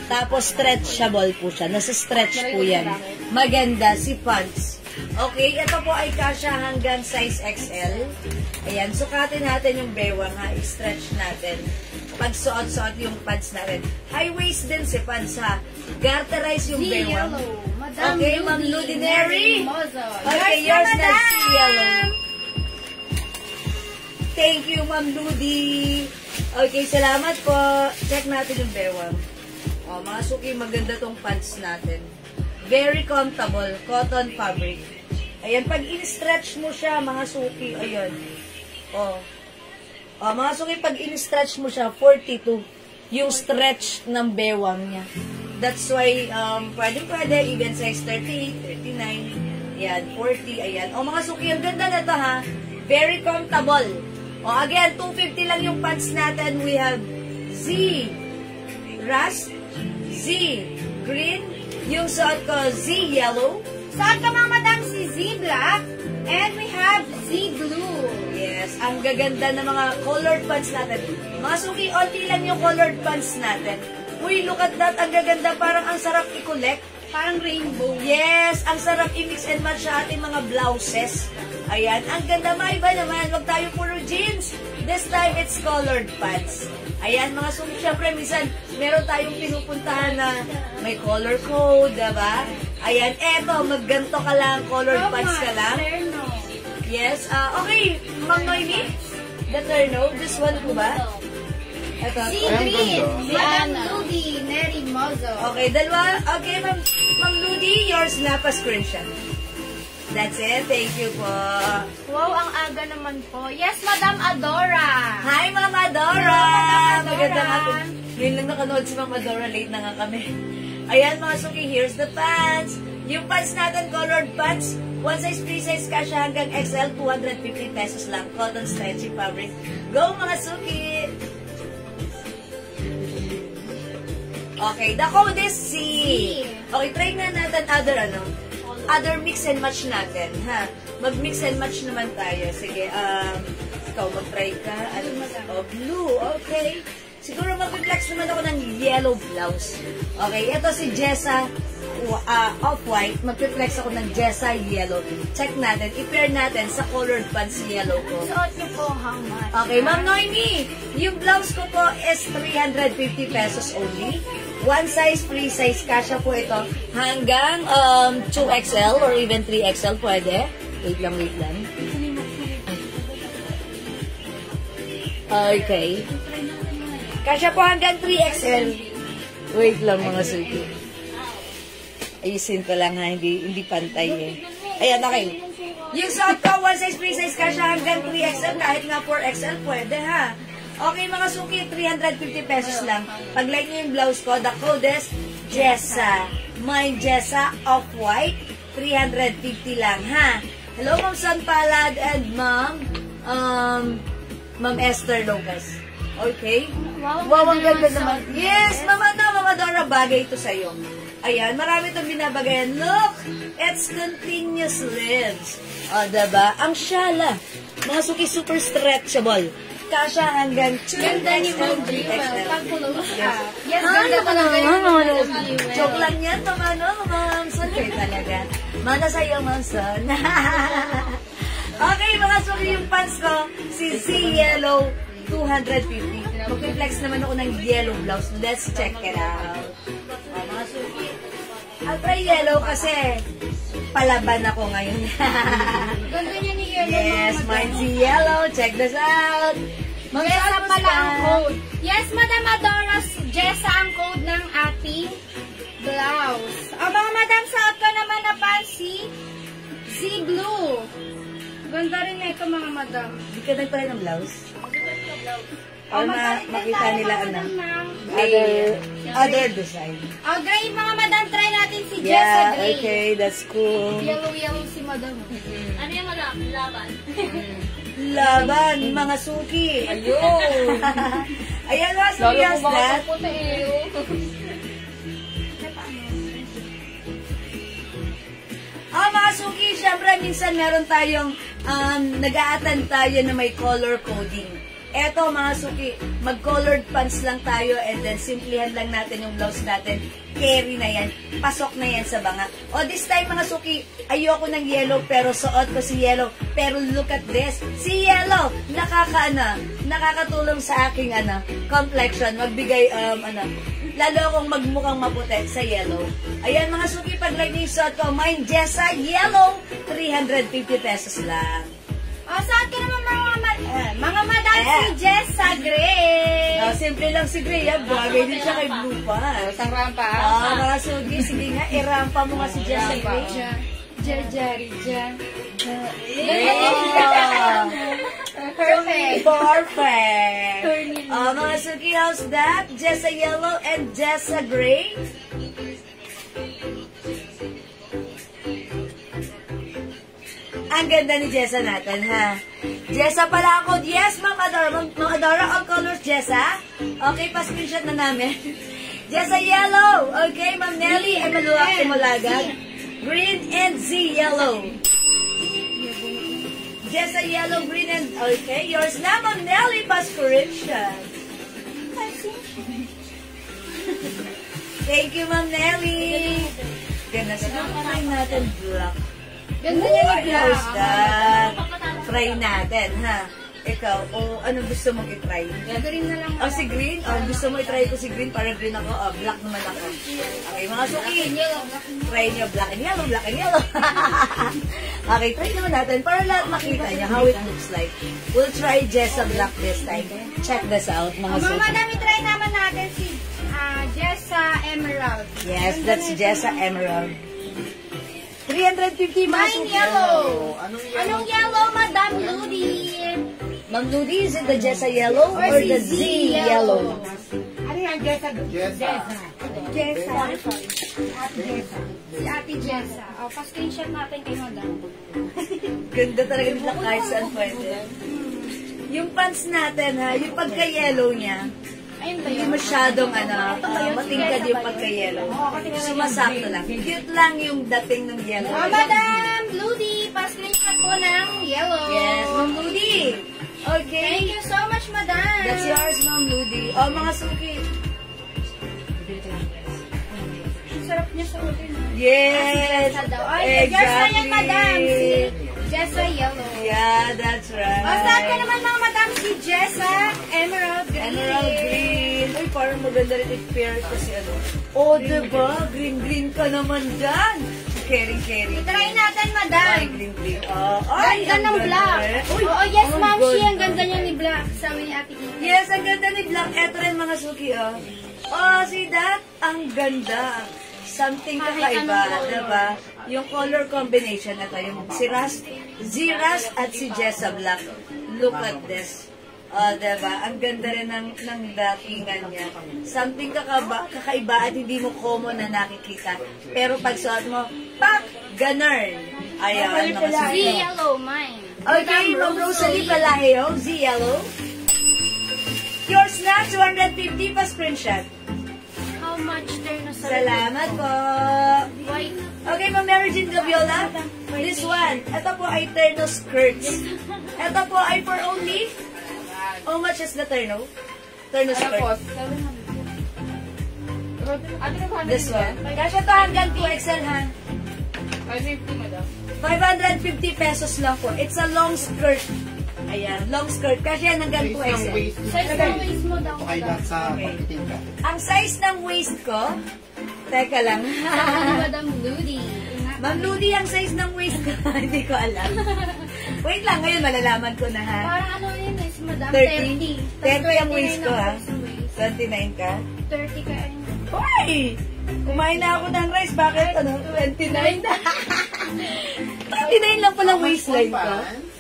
Tapos stretchable po siya. Nasa stretch po yan. Maganda si pants. Okay, ito po ay kasya hanggang size XL. Ayan, sukatin natin yung bewang ha. I-stretch natin. Pagsuot-suot yung pants natin. High waist din si pants ha. Garterize yung
Z
bewang.
yellow. Madam
Okay, Ma'am Ludi Neri.
Mozo.
Okay, yours na si yellow. Thank you, Ma'am Ludi. Okay, salamat po. Check natin yung bewang. O, mga suki, maganda tong pants natin. Very comfortable. Cotton fabric. Ayan, pag in-stretch mo siya, mga suki, ayan. Oh. Oh, mga suki, pag in-stretch mo siya, 42. Yung stretch ng bewang niya. That's why, pwede, even size 38, 39, ayan, 40, ayan. O, mga suki, ang ganda na to, ha? Very comfortable. O, again, 250 lang yung pants natin. We have Z, rust, Z, green, yung suot ko, Z, yellow.
Suot ko mga madam si Z black. And we have Z blue.
Yes, ang gaganda ng mga colored pants natin. Mga suki, onti lang yung colored pants natin. Uy, look at that. Ang gaganda. Parang ang sarap i-collect.
Parang rainbow.
Yes, ang sarap i-mix and match sa ating mga blouses. Ayan, ang ganda. Maiba naman. Huwag tayo puro jeans. This time, it's colored pants. Ayan, mga suki, syempre, minsan, meron tayong pinupuntahan na may color code, diba? Ayan, eto, magganto ka lang, colored pants ka lang. Yes, okay, Ma'am Noemi, the turno, this one po ba? Ito.
Si green. Madam Ludi, Neri Mozo.
Okay, dalawa. Okay, Ma'am Ludi, yours na pa screenshot. That's it. Thank you po.
Wow, ang aga naman po. Yes, Madam Adora.
Hi, Ma'am Adora.
Hello, Ma'am Adora.
Magandang hapon. Ngayon lang nakanood si Ma'am Adora. Late na nga kami. Ayan, mga suki, here's the pants. Yung pants natin, colored pants. One size, free size, kasha hanggang XL, 250 pesos lang. Cotton stretchy fabric. Go, mga suki! Okay, the code is C. Okay, try na natin other mix and match natin, ha? Mag-mix and match naman tayo. Sige, ikaw mag-try ka. Blue, okay. Siguro mag-flex naman ako ng yellow blouse. Okay, ito si Jessa off-white. Mag-flex ako ng Jessa yellow. Check natin. I-pair natin sa colored pants yellow ko.
Suot niyo po how much?
Okay, Ma'am Noemi, yung blouse ko po is 350 pesos only. One size, free size, kasha po ito. Hanggang 2XL or even 3XL pwede. Wait lang. Okay. Kasha po hanggang 3XL. Wait lang mga suki. Ayusin ko lang ha, hindi pantay eh. Ayan, okay. Yung suot ko, one size, free size, kasha hanggang 3XL, kahit nga 4XL, pwede ha. Okay, mga suki, 350 pesos lang. Pag-like nyo yung blouse ko, the code is Jessa. Mine Jessa, off-white, 350 lang ha. Hello, Ma'am San Palad and Ma'am Esther Lucas. Okay? Wow, ang ganda naman. Yes, Mama Dora, bagay ito sa'yo. Ayan, marami itong binabagayan. Look, it's continuous ribs. O, diba? Ang syala. Mga suki, super stretchable. Kasha hanggang 2
Ganda ni Ma'am
XL.
Pag-pulo siya. Yes, ganda talaga yung
Joke lang yan, Ma'am Son. Kayo talaga. Mana sa'yo, Ma'am Son. Okay, mga suki, yung pants ko, si Yellow, 250. Mag-flex naman ako ng yellow blouse. Let's check it out. Mga suki. I'll try yellow kasi palaban ako ngayon.
Ganda niya ni Yellow.
Yes, mine si yellow. Check this out.
Jessa pala ang code. Yes, Madam Adora, Jessa ang code ng ating blouse. Mga madam, suot ko naman na pansi, Z blue. Ganda rin na ito, mga madam.
Hindi ka nagpala ng blouse?
O,
makita nila
ng
other design.
O, gray, mga madam, try natin si Jessa gray.
Okay, that's cool.
Yellow si madam.
Ano yung laban?
Laban, mga suki. Ayun. Ayan, mga suki, as that. Mga suki, syempre, minsan meron tayong nag-a-attend tayo na may color coding. Eto, mga suki, mag-colored pants lang tayo and then simplihan lang natin yung blouse natin. Carry na yan. Pasok na yan sa banga. O, this time, mga suki, ayoko ng yellow pero suot ko si yellow. Pero look at this. Si yellow, nakakatulong sa aking complexion. Magbigay, lalo akong magmukhang maputi sa yellow. Ayan, mga suki, pag-like niyo yung suot ko, mine Jessa yellow, 350 pesos lang.
O, suot ko naman mga Mga madam, si Jessa Gray.
Simple lang si Gray, bagay din siya kay Blue Pants.
Isang rampa.
Mga sugi, sige nga, irampa mo nga si Jessa Gray.
Perfect.
Perfect. Mga sugi, how's that? Jessa Yellow and Jessa Gray. Ang ganda ni Jessa natin, ha? Jessa pala ako. Yes, Ma'am Adora. Ma'am Adora, all colors, Jessa. Okay, pa-screenshot na namin. Jessa Yellow. Okay, Ma'am Nelly. Malagag. Green and Z Yellow. Jessa Yellow, green and... Okay, yours na, Ma'am Nelly. Pa-screenshot. Thank you, Ma'am Nelly. Ganda sa try natin black.
Ganda niya ni
How's
Black.
that? Try natin, ha? Ikaw, ano gusto mong i-try?
Green na lang.
Si green? Gusto mo i-try ko si green? Para green ako. Black naman ako. Okay, mga suki. Try niyo black and yellow, black and yellow. Okay, try naman natin para lahat makita niya how it looks like. We'll try Jessa Black this time. Check this out, mga
Mga
suki.
madam, try naman natin si Jessa Emerald.
Yes, that's Jessa Emerald. 350 mga
Mine
suki.
yellow. Anong yellow, Madam Ludi?
Ma'am Ludi, is it the Jessa Yellow or the Z Yellow?
Ano yan, Jessa?
Jessa.
Jessa. Si Ate Jessa. O, pa-screenshot natin kay Madam.
Ganda talaga yung black eyes and pwede. Yung pants natin, ha, yung pagka-yellow niya,
Ayun ba
hindi
yun?
masyadong matingkad yung pagka-yellow. Sumasakto lang. Cute lang yung dating ng yellow.
Madam Ludi, pa-screenshot po ng yellow.
Yes, Ma'am Ludi. Okay.
Thank you so much, Madam.
That's yours, Ma'am Ludi. Mga suki.
Sarap niya sa ulo.
Yes.
Ay, yours na yan, Madam. Si Jessa Yellow.
Yeah, that's right.
O, saan ka naman, mga Madam? Si Jessa Emerald Green.
Emerald green. Uy, parang maganda rin i-pair kasi diba? Green-green ka naman dyan. Caring.
Try natin, Madam.
Ay, green.
Ganda ng black. Oo, yes, Ma'am. Ang ganda niya ni Black. Sabi ni Ate Ina.
Yes, ang ganda ni Black. Eto rin mga suki, see that? Ang ganda. Something kakaiba, diba? Yung color combination na to, yung si Ras at si Jessa Black. Look at this. Diba? Ang ganda rin ng datingan niya. Something kakaiba at hindi mo common na nakikita. Pero pag suot mo, pak! Ganun. Ayan, mga
Z
suki.
Yellow, mine.
Okay, Ma'am Rosalie Palaheo, Z Yellow. Yours na, 250 pa screenshot.
How much turn na sa
Salamat po.
white?
Okay, Ma'am Mary Jean Gaviola. This one. Ito po ay terno skirts. Ito po ay for only... How much is the terno? Terno skirt. This one. Kasi ito hanggang 2XL, ha?
550, madam.
550 pesos lang po. It's a long skirt. Ayan, long skirt. Kasi yan hanggang 2XL.
Size ng waist mo daw.
Okay lang sa pagkiting ka.
Ang size ng waist ko, teka lang.
Madam Ludi.
Ma'am Ludi, ang size ng waist ko, hindi ko alam. Wait lang, ngayon malalaman ko na, ha?
Parang ano yun eh, si Madam
30.
30.
30 ang waist ko, ha?
Ang waist.
29 ka?
30 ka ayun.
Hoy! Kumain na ako ng rice. Bakit? 29? 29 lang pala waistline ko.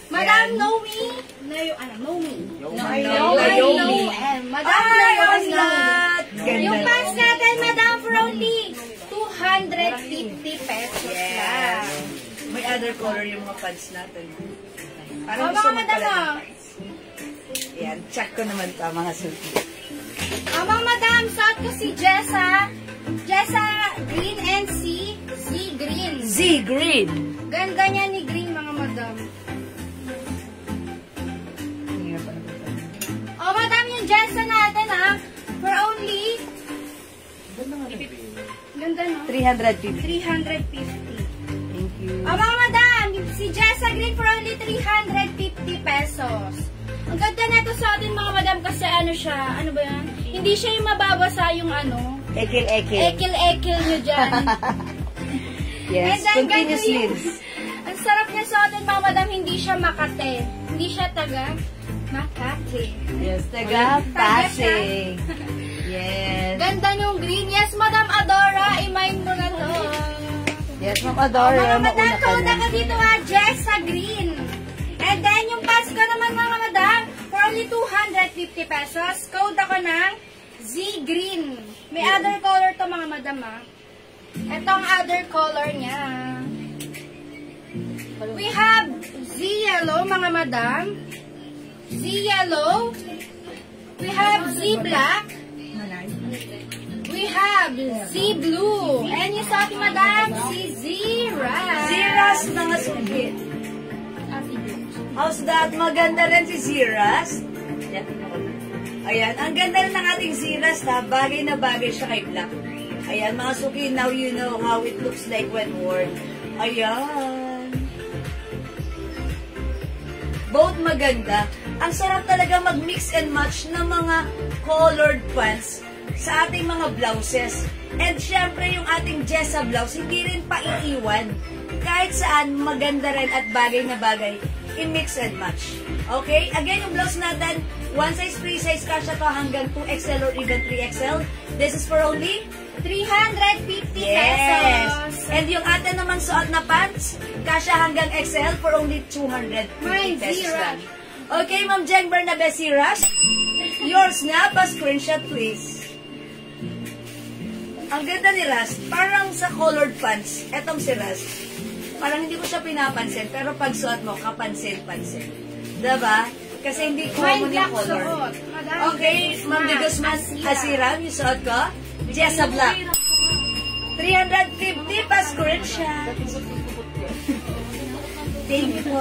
Madam Nomi. Nomi.
Naomi.
Madam
Ay,
Nomi.
Ganda.
Yung pants natin, Madam, for only 250 pesos lang.
May other color yung mga pants natin.
O,
Parang gusto
mga
mo
madam,
pala.
o.
Yan, check ko naman to, mga suki.
Mga madam, suot ko si Jessa. Jessa Green and Z Green.
Z Green.
Ganda niya ni Green, mga madam. O, madam, yung Jessa natin, ha? For only... Ganda, no?
350.
350.
Thank you.
O, mga madam, si Jessa Green for only 350 pesos. Ang ganda na ito sa atin, mga madam, kasi ano siya, ano ba yan? Hindi siya yung mababasa yung ano,
Ekil-ekil.
ekil-ekil nyo dyan.
Yes,
And then,
continuous
ganito yung-
sleeves.
Ang sarap niya sa atin, mga madam, hindi siya makate. Hindi siya taga. Makati.
Yes, taga Pasig. Yes.
Ganda yung green. Yes, Madam Adora, i-mine mo na to.
Yes, Ma'am Adora,
Mga madam,
mauna ka
code
na.
ako dito Jess sa green. And then, yung pass ko naman mga madam, for only 250 pesos, code ako ng Z green. May other color to mga madam Ito ang other color niya. We have Z yellow mga madam. Z yellow. We have Z black. We have Z blue. And yung sa ating madam, si Zira.
Ziras mga sugit. How's that? Maganda rin si Ziras. Ayan, ang ganda rin ng ating Ziras na bagay na bagay siya kay Black. Ayan, mga suki, now you know how it looks like when worn. Ayan. Both maganda. Ang sarap talaga mag-mix and match ng mga colored pants sa ating mga blouses. And syempre, yung ating Jessa blouse, hindi rin paiiwan. Kahit saan, maganda rin at bagay na bagay. I-mix and match. Okay? Again, yung blouse natin, one size, free size, kasya to hanggang 2XL or even 3XL. This is for only
350
yes.
pesos.
And yung atin naman suot na pants, kasya hanggang XL for only 250
Mine,
pesos
Zira.
lang. Okay, Ma'am Jeng Bernabe, Ziras. Yours na, pa-screenshot please. Ang ganda ni Ras, parang sa colored pants, etong si Ras, parang hindi ko siya pinapansin, pero pag suot mo, kapansin-pansin. Diba? Kasi hindi common yung color. Okay, Ma'am de Guzman, Hasiram, yung suot ko, Jessa Black. 350 pa screenshot. Thank you po.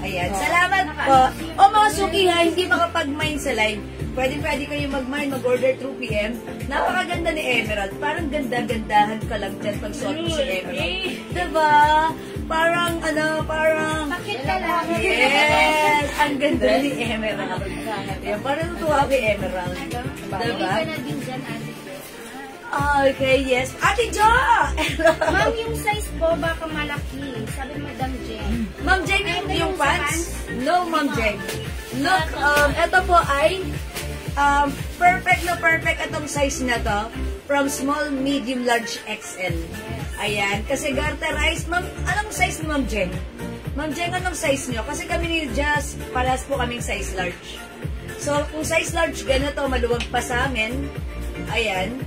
Ayan, salamat po. O mga suki ha, hindi makapag-mine sa live. Pwede kayo mag-mine, mag-order through PM. Napakaganda ni Emerald. Parang ganda-gandahan ka lang dyan pag suot mo si Emerald. Diba? Parang, parang...
Bakit ka lang?
Yes! Ang ganda ni Emerald. Yan, parang natuwa kay Emerald. Diba?
Hindi ka na din dyan, Ate Jo.
Okay, yes. Ate Jo!
Ma'am, yung size po baka malaki. Sabi Madam Jen.
Ma'am Jeng, yung pants? No, Ma'am Jeng. Look, ito po ay perfect na perfect itong size na to. From small, medium, large, XL. Ayan. Kasi garterized. Ma'am, anong size ni Ma'am Jeng? Ma'am Jeng, anong size nyo? Kasi kami ni Jazz, paras po kaming size large. So, kung size large, ganito, maluwag pa sa amin. Ayan.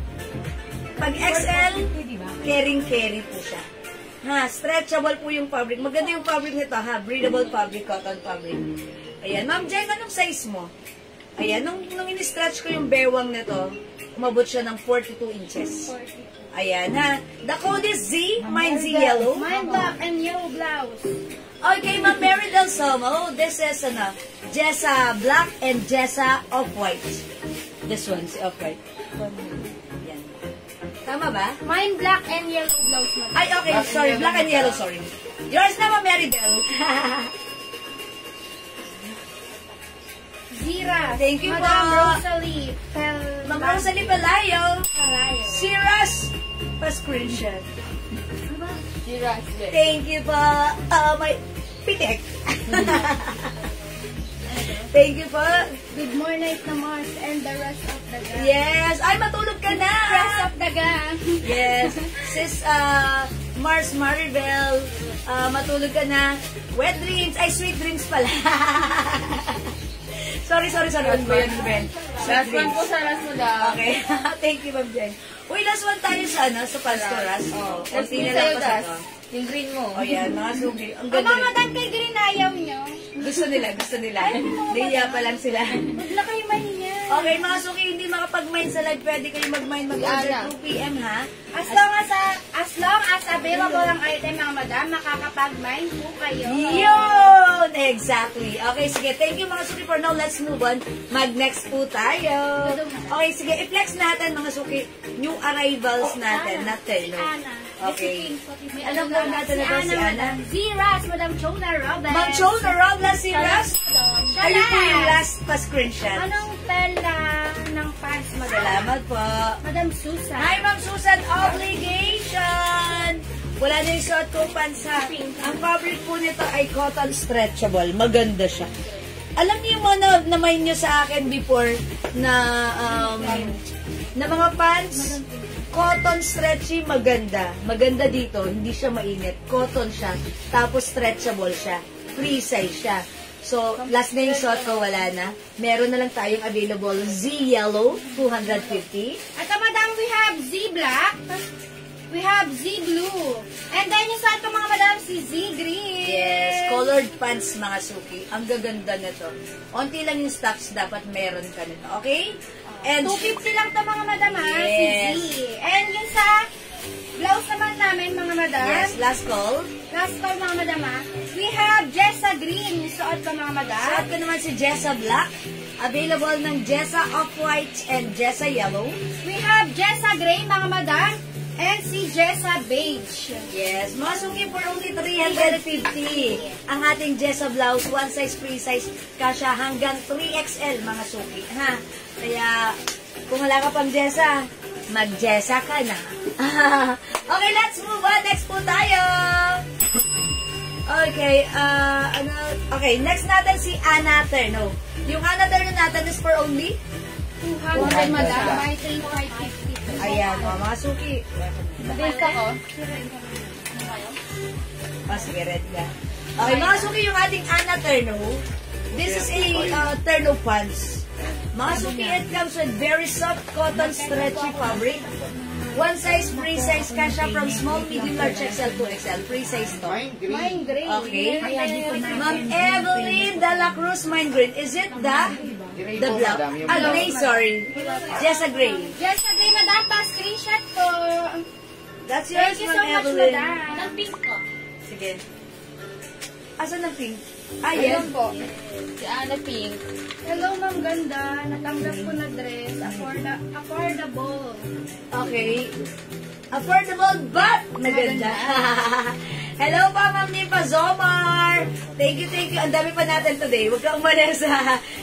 Pag XL, caring-carry po siya. Ha, stretchable po yung fabric. Maganda yung fabric nito, ha? Breathable fabric, cotton fabric. Ayan. Ma'am Jen, anong size mo? Ayan, nung in-stretch ko yung bewang nito, umabot siya ng 42 inches. Ayan, ha? The code is Z, mine Z yellow.
Mine black and yellow blouse.
Okay, Ma'am Mary Del Somo, this is, Jessa black and Jessa off-white. This one's off-white. Ayan. Tama ba?
Mine black and yellow blouse. Madam.
Ay, okay, sorry. Black and yellow, sorry. Yours na, Ma'am Mary Del.
Zira.
Thank you
Madam
po.
Rosalie.
Ma'am Rosalie Palayo.
Palayo.
Siras. Pa-screenshot.
Ziras.
Thank you po. My pitek. Thank you po.
Good morning na Mars and the rest of the gang.
Yes. Ay, matulog ka na.
Rest of the gang.
Yes. Sis, Mars Maribel, matulog ka na. Wet dreams. Ay, sweet dreams pala. Sorry. Ano ba yun, Ben?
Last one po sa last mo daw.
Okay. Thank you, Ma'am Jen. Uy, last one tayo sa, sa Pastoras.
Oh,
Kunti
yung
na lang
sa'yo,
pa sa
Das.
to.
Yung green mo.
O yan, mga sugi. Ang
O
ganda.
mga dan kay Green ayaw nyo.
Gusto nila. Diya pa lang sila.
Huwag na kayo mahiya.
Okay, mga suki, hindi makapag-mine sa live. Pwede kayo mag-mine mag-order
Ana.
2 PM, ha?
As long as available ang item mga madam, makakapag-mine po kayo.
Yun! Exactly. Okay, sige. Thank you, mga suki, for now. Let's move on. Mag-next po tayo. Okay, sige. I-flex natin, mga suki, new arrivals natin. Not tayo.
Ana.
Okay. Alam mo natin na ba si Ana?
Ziras, Madam Chona Robles.
Ma'am Chona Robles, si Ras.
Siya
Ayun po yung
lang.
last pa-screenshot.
Anong tela ng pants, madam?
Salamat po.
Madam Susan.
Hi, Ma'am Susan. Obligation. Wala na yung suot ko pants, ha? Ang fabric po nito ay cotton stretchable. Maganda siya. alam niyo yung mga na-mind nyo sa akin before na mga pants, cotton stretchy, maganda. Maganda dito, hindi siya mainit. Cotton siya, tapos stretchable siya. Free size siya. So, last na yung suot ko, wala na. Meron na lang tayong available Z Yellow, 250.
At madam, we have Z Black. We have Z Blue. And then yung sa ato mga madam, si Z Green.
Yes, colored pants mga suki. Ang gaganda nito. Onti lang yung stocks, dapat meron ka nito. Okay? And
250 lang to mga madam ha,
yes.
si Z. And yung sa blouse naman namin mga madam.
Yes, last call.
Last call mga madam ha. We have Jessa Green. Yung suot ko mga madam.
Suot ko naman si Jessa Black. Available ng Jessa Off-White and Jessa Yellow.
We have Jessa Gray mga madam. And si Jessa Beige.
Yes, mga suki for only 350. Ang ating Jessa blouse, one size, free size, kasya hanggang 3XL mga suki. Ha? Kaya, kung wala ka pang Jessa, mag-Jessa ka na. Okay, let's move on. Next po tayo. Okay, okay, next natin si Anna Terno. Yung Anna Terno natin is for only
200 madam. May 3550.
ayan, mga suki.
Base ako.
Sige, red ka. Okay, mga suki, yung ating Anna Terno. This is a Terno pants. Mga suki, it comes with very soft cotton stretchy fabric. One size, free size, kasha from small, medium, large, XL to XL. Free size to.
Mine gray.
Okay. Ma'am Evelyn de la Cruz, mine green. Is it the black? Gray, sorry. Jessa Gray.
Jessa Gray madam, pa-screenshot ko.
That's yours,
Thank you so
Ma'am
much
Evelyn.
madam.
Ang pink ko.
Sige. Asan ang pink?
Ayan
Yes.
po.
Si Ana Pink.
Hello ma'am, ganda. Natanggap ko na dress. Affordable.
Okay. Affordable but maganda. Hello pa, Ma'am Nipa Zomar. Thank you, thank you. Ang dami pa natin today. Huwag kang umalis.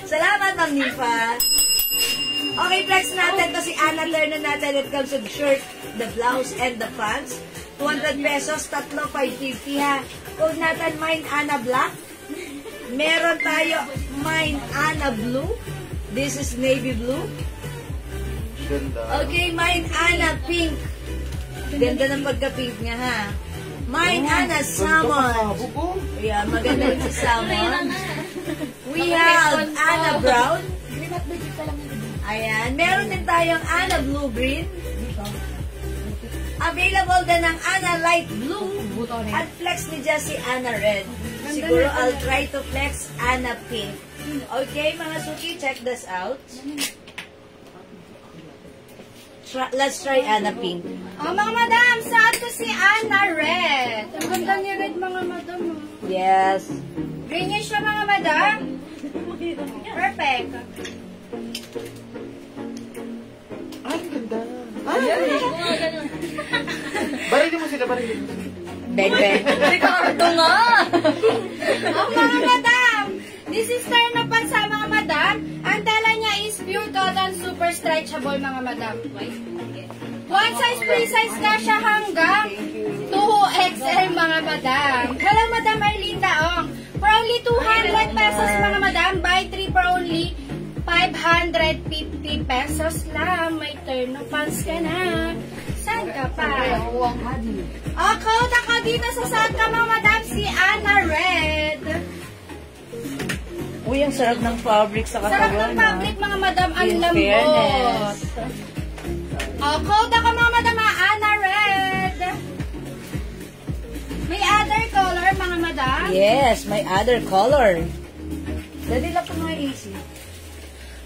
Salamat, Ma'am Nipa. Okay, flex natin to si Anna Lerner natin. It comes with shirt, the blouse, and the pants. 200 pesos, tatlo, 550 ha. Code natin, mine Anna Black. Meron tayo, mine Anna Blue. This is navy blue. Okay, mine Anna Pink. Ganda ng pagka-pink niya, ha? Mine Anna Salmon. Ayan, maganda rin si Salmon. We have Anna Brown. Ayan, meron din tayong Anna Blue Green. Available din ng Anna Light Blue. At flex ni Jessie Anna Red. Siguro I'll try to flex Anna Pink. Okay, mga suki, check this out. Let's try Anna Pink.
Oh, mga madam, saan ko si Anna Red? Ang ganda ni Red, mga madam.
Yes.
Green niya siya, mga madam. Perfect.
Ay, ganda. Barilin mo sila, barilin mo.
Beng.
Ricardo nga!
Oh, mga madam, this is Terno Pants sa mga madam. Ang tela niya is pure cotton, super stretchable, mga madam. One size, free size ka siya hanggang 2XL, mga madam. Hello, Madam Arlene Daong. For only 200 pesos, mga madam, buy 3 for only 550 pesos lang. May Terno Pants ka na. Saan ka pa? Code ako dito sa saan ka, mga madam, si Anna Red.
Uy, ang sarap ng fabric sa katawan.
Sarap ng fabric, mga madam, ang
In
lambot.
fairness.
Code ako, mga madam, Anna Red. May other color, mga madam.
Yes, may other color. Dali lang po mga easy.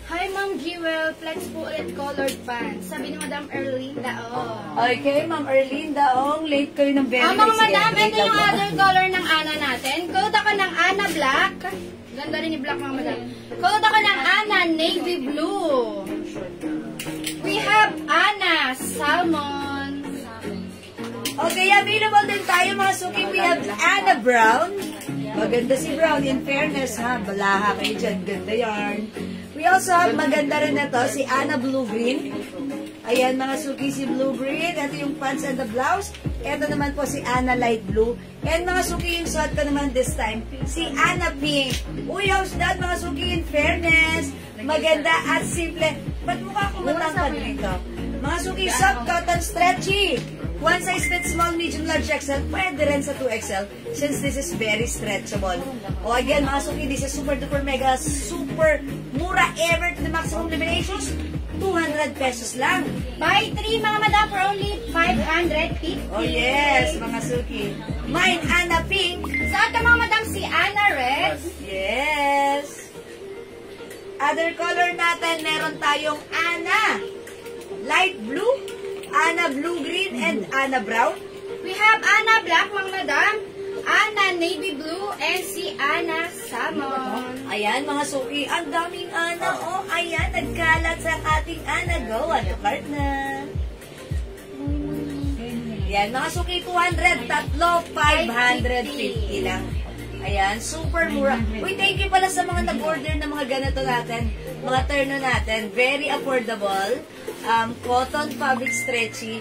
Hi, Ma'am Jewel. Flex po ulit colored pants. Sabi ni Madam Erlene Daong.
Okay, Ma'am Erlene Daong, late kayo ng very
Mga
late.
madam,
Sige,
ito
wait
yung
lang po.
other color ng Anna natin. Code ako ng Anna Black. Ganda rin yung black, mga madam. Code ako ng Anna Navy Blue. We have Anna Salmon.
Okay, available din tayo mga suki. We have Anna Brown. Maganda si Brown, in fairness ha. Balaha kayo dyan, ganda yarn. We also have maganda rin na to, si Anna Blue Green. Ayan, mga suki, si Blue Green. Ito yung pants and the blouse. Ito naman po si Anna Light Blue. And mga suki, yung suot ko naman this time, si Anna Pink. Uy, how's that, mga suki? In fairness, maganda at simple. Ba't mukha ko matangkad dito? Mga suki, soft cotton stretchy. One size fits small, medium, large, XL. Pwede rin sa 2XL since this is very stretchable. O again, mga suki, this is super duper mega super mura ever to the maximum limitations. 200 pesos lang.
Buy 3 mga madam for only 550.
Oh yes, mga suki. Mine, Anna Pink.
Sa ating mga madam si Anna Red.
Yes. Other color natin, meron tayong Anna Light Blue, Anna Blue Green, and Anna Brown.
We have Anna Black mga madam, Anna Navy Blue, and si Anna Salmon.
Ayan, mga suki, ang daming Anna. Oh, ayan, nagkalat sa ating Anna. Go, ato cart na. Ayan, mga suki, 200, tatlo, 550 lang. Ayan, super mura. Uy, thank you pala sa mga nag-order ng mga ganito natin, mga terno natin. Very affordable. Cotton, fabric, stretchy.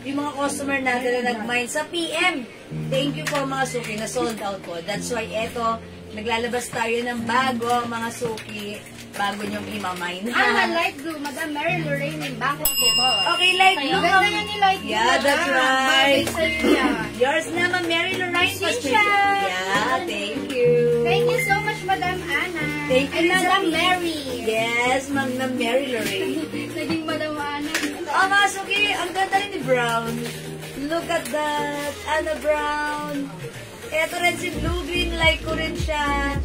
Yung mga customer natin na nag-mine sa PM. Thank you po mga suki, na sold out po. That's why eto, naglalabas tayo ng bago, mga suki, bago nyong imamine.
Anna Light Blue, Madam Mary Lorraine in Bangkok po.
Okay, Light Blue.
Ganda yan ni Light Blue.
Yeah, that's right.
Bagay sa'yo yan.
Yours naman, Mary Lorraine.
Pasensya.
Yeah, thank you.
Thank you so much, Madam Anna.
Thank you,
And Madam
Zoe.
Mary.
Yes, Ma'am Mary Lorraine.
Naging Madam Anna.
Oh, mga suki, ang ganda rin ni Brown. Look at that, Anna Brown. Eto rin si Blue Green, like ko rin siya.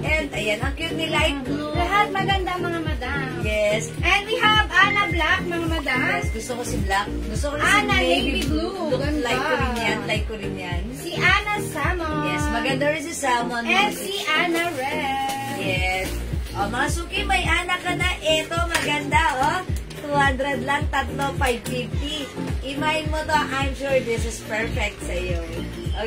And, ayan, ang cute ni Light Blue.
Lahat maganda mga madam.
Yes.
And we have Anna Black mga madam.
Yes, gusto ko si Black. Gusto ko rin
Anna
si
Navy Blue.
Look,
Ganda.
like ko rin yan, like ko rin yan.
Si Anna Salmon.
Yes, maganda rin si Salmon.
And si Anna Red.
Yes. O, mga suki, may anak ka na. Ito, maganda, oh. 200 lang, tatlo, 550. Imahin mo to, I'm sure this is perfect sa'yo.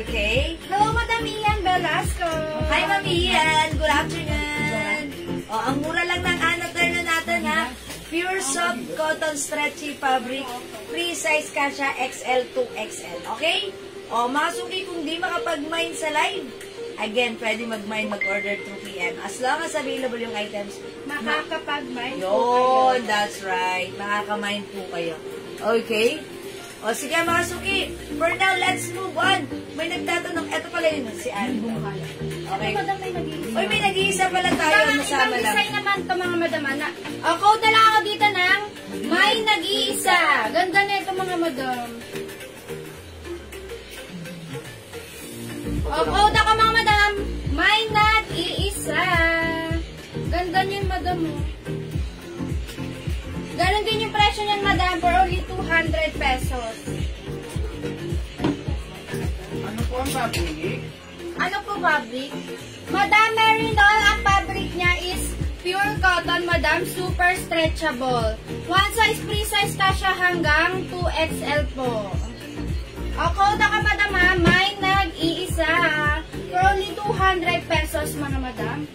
Okay?
Hello, Madam Ian Velasco.
Hi, Ma'am Ian. Good afternoon. O, ang mura lang ng Anna Terno natin, ha? Pure soft cotton stretchy fabric. Free size kasha XL to XL. Okay? O, mga suki, kung di makapag-mine sa live, again, pwede mag-mine, mag-order through PM. As long as available yung items,
Makakapag-mine po
yun,
kayo.
that's right. Makaka-mine po kayo. Okay? O sige mga suki, for now, let's move on. May nagtatanong, eto pala yun, si Anne. Okay.
Madam, may nag-iisa.
Uy, may nag-iisa pala tayo, masama
Ibang
lang.
design naman to mga madam. O, code na lang ako dito ng may nag-iisa. Ganda na ito mga madam. O, code ako mga madam. May nag-iisa. Ganda niyan madam. Ganon din yung presyo niyan madam for only 200 pesos.
Ano po ang fabric?
Ano po fabric? Madam Mary Noel, ang fabric niya is pure cotton, madam, super stretchable. One size, free size ka siya hanggang 2XL po. O, code ka madam ha, may nag-iisa for only 200 pesos mga madam.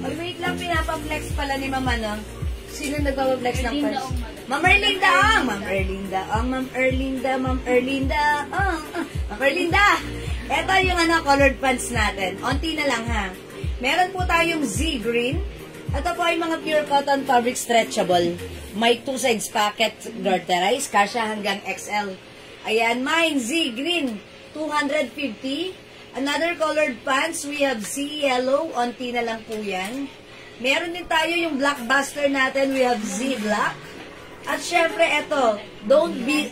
Uy, wait lang, pinapaplex pala ni Mama, no? Sino nagpapaplex ng
Erlinda
purse?
Ong, madam.
Ma'am Erlinda Ong! Ma'am Erlinda Ong, Ma'am Erlinda, Ma'am Erlinda Ong. Ma'am Erlinda! Ito yung colored pants natin. Onti na lang, ha? Meron po tayong Z-green. Ito po ay mga pure cotton fabric stretchable. May 2 sides pocket garterize, kasya hanggang XL. Ayan, mine Z-green, 250. Another colored pants, we have Z yellow, onti na lang po yan. Meron din tayo yung blockbuster natin, we have Z black. At syempre ito, don't be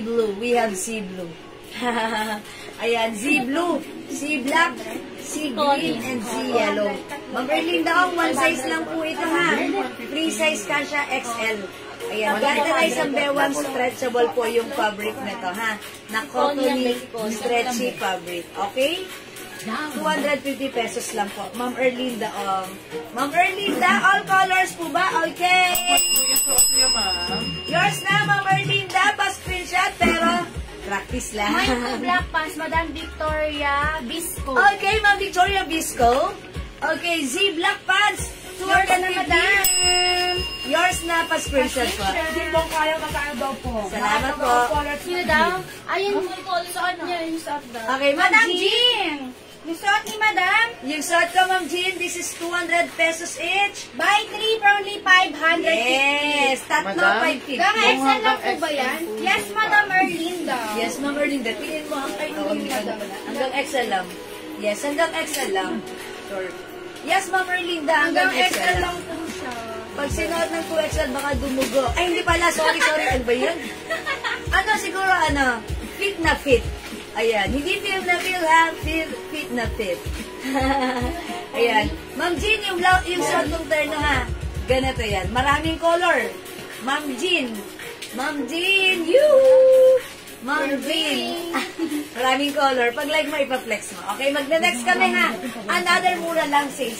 blue, we have Z blue. Ayan, Z blue, Z black, Z green, and Z yellow. Ma'am Erlinda, one size lang po ito ha. Free size kasha XL. Ayan, maganda ang bewang stretchable po yung fabric nito ha. Na cottony, stretchy fabric. Okay? 250 pesos lang po. Ma'am Erlinda, Ma'am Erlinda, all colors po ba? Okay. Yours na, Ma'am Erlinda. Pa-screenshot, pero practice lang.
May black pants, Madam Victoria Bisco.
Okay, Ma'am Victoria Bisco. Okay, Z black pants.
Yours na
250.
madam.
Yours na, pa-screenshot po.
Hindi po kaya kakaya daw po.
Salamat po.
Sino daw? Ayun, suot niya, yung suot daw.
Okay, Ma'am
Madam
Jean.
Jean! Yung suot ni Madam,
Yung suot ko, Ma'am Jean, this is 200 pesos each.
buy 3 for only 550.
Yes, tatlo,
Madam?
550.
Hanggang XL lang po ba yan? Yes, Madam Erlinda.
Yes, Ma'am Erlinda. Tingin mo ang ay, oh, hindi ka na pala. Hanggang XL lang. Yes, hanggang XL lang. Sorry. Yes, Ma'am Erlinda, hanggang XL lang.
po siya.
Pag sinuot ng 2XL, baka dumugo. Ay, hindi pala. Sorry. Ano ba yun? Ano, siguro, fit na fit. Ayan. Hindi feel na feel, ha? Fit na fit. Ayan. Ma'am Jean, yung suot kong terno, ha? Ganito yan. Maraming color. Ma'am Jean. Ma'am Jean, Ma'am Jean. Maraming color. Pag like mo, ipa-flex mo. Okay, magna-next kami, ha? Another mura lang, sale.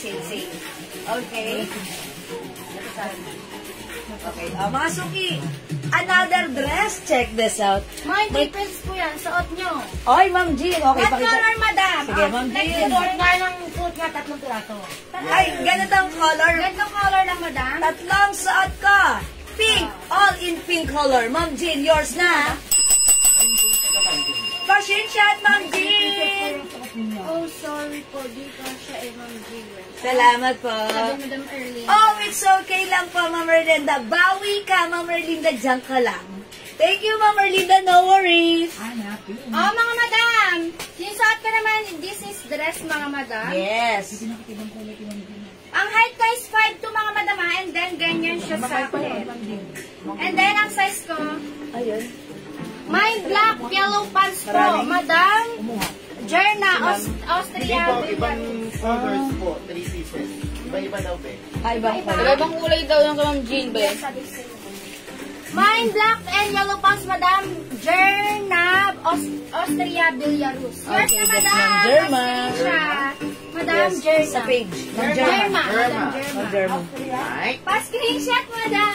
Okay. Okay, mga suki, another dress. Check this out.
Mga difference po yan, suot nyo.
Oy, Ma'am Jean. Okay,
What color, Madam?
Sige, Ma'am Jean.
Nag-suot nga ng suot nga, 3 piraso.
Ay, ganitong color.
Ganitong color lang, Madam.
Tatlong suot ko. Pink. All in pink color. Ma'am Jean, yours na. Pasensya, Ma'am Jean.
Oh, sorry po. Di ka siya Ma'am Jean.
Salamat po.
Sabi Madam Erlinda.
Oh, it's okay lang po, Ma'am Erlinda. Bawi ka, Ma'am Erlinda. Diyan ka lang. Thank you, Ma'am Erlinda. No worries.
Oh, mga Madam. Sinusuot ko naman, this is dress, mga Madam.
Yes.
Ang height ko is 5'2", mga Madam, ha? And then, ganyan siya sa akin. And then, ang size ko,
Ayun.
my black yellow pants po, Madam. Jerna,
Hindi
Austria.
po, ibang colors po, 3 pieces. Iba-iba daw, be.
Ay, bang
Ibang kulay daw yung Ma'am Jean ba yan?
Mine black and yellow pants, Madam. Jerna, Austria, Belarus. Yours
Okay,
na,
that's
Madam.
Ma'am Jerma.
Pasensya. Madam
Yes,
Jerna.
sa page. Ma'am
Jerma.
Jerma.
Madam
Ma'am
Jerma.
Jerma.
Right?
Pa-screenshot, Madam.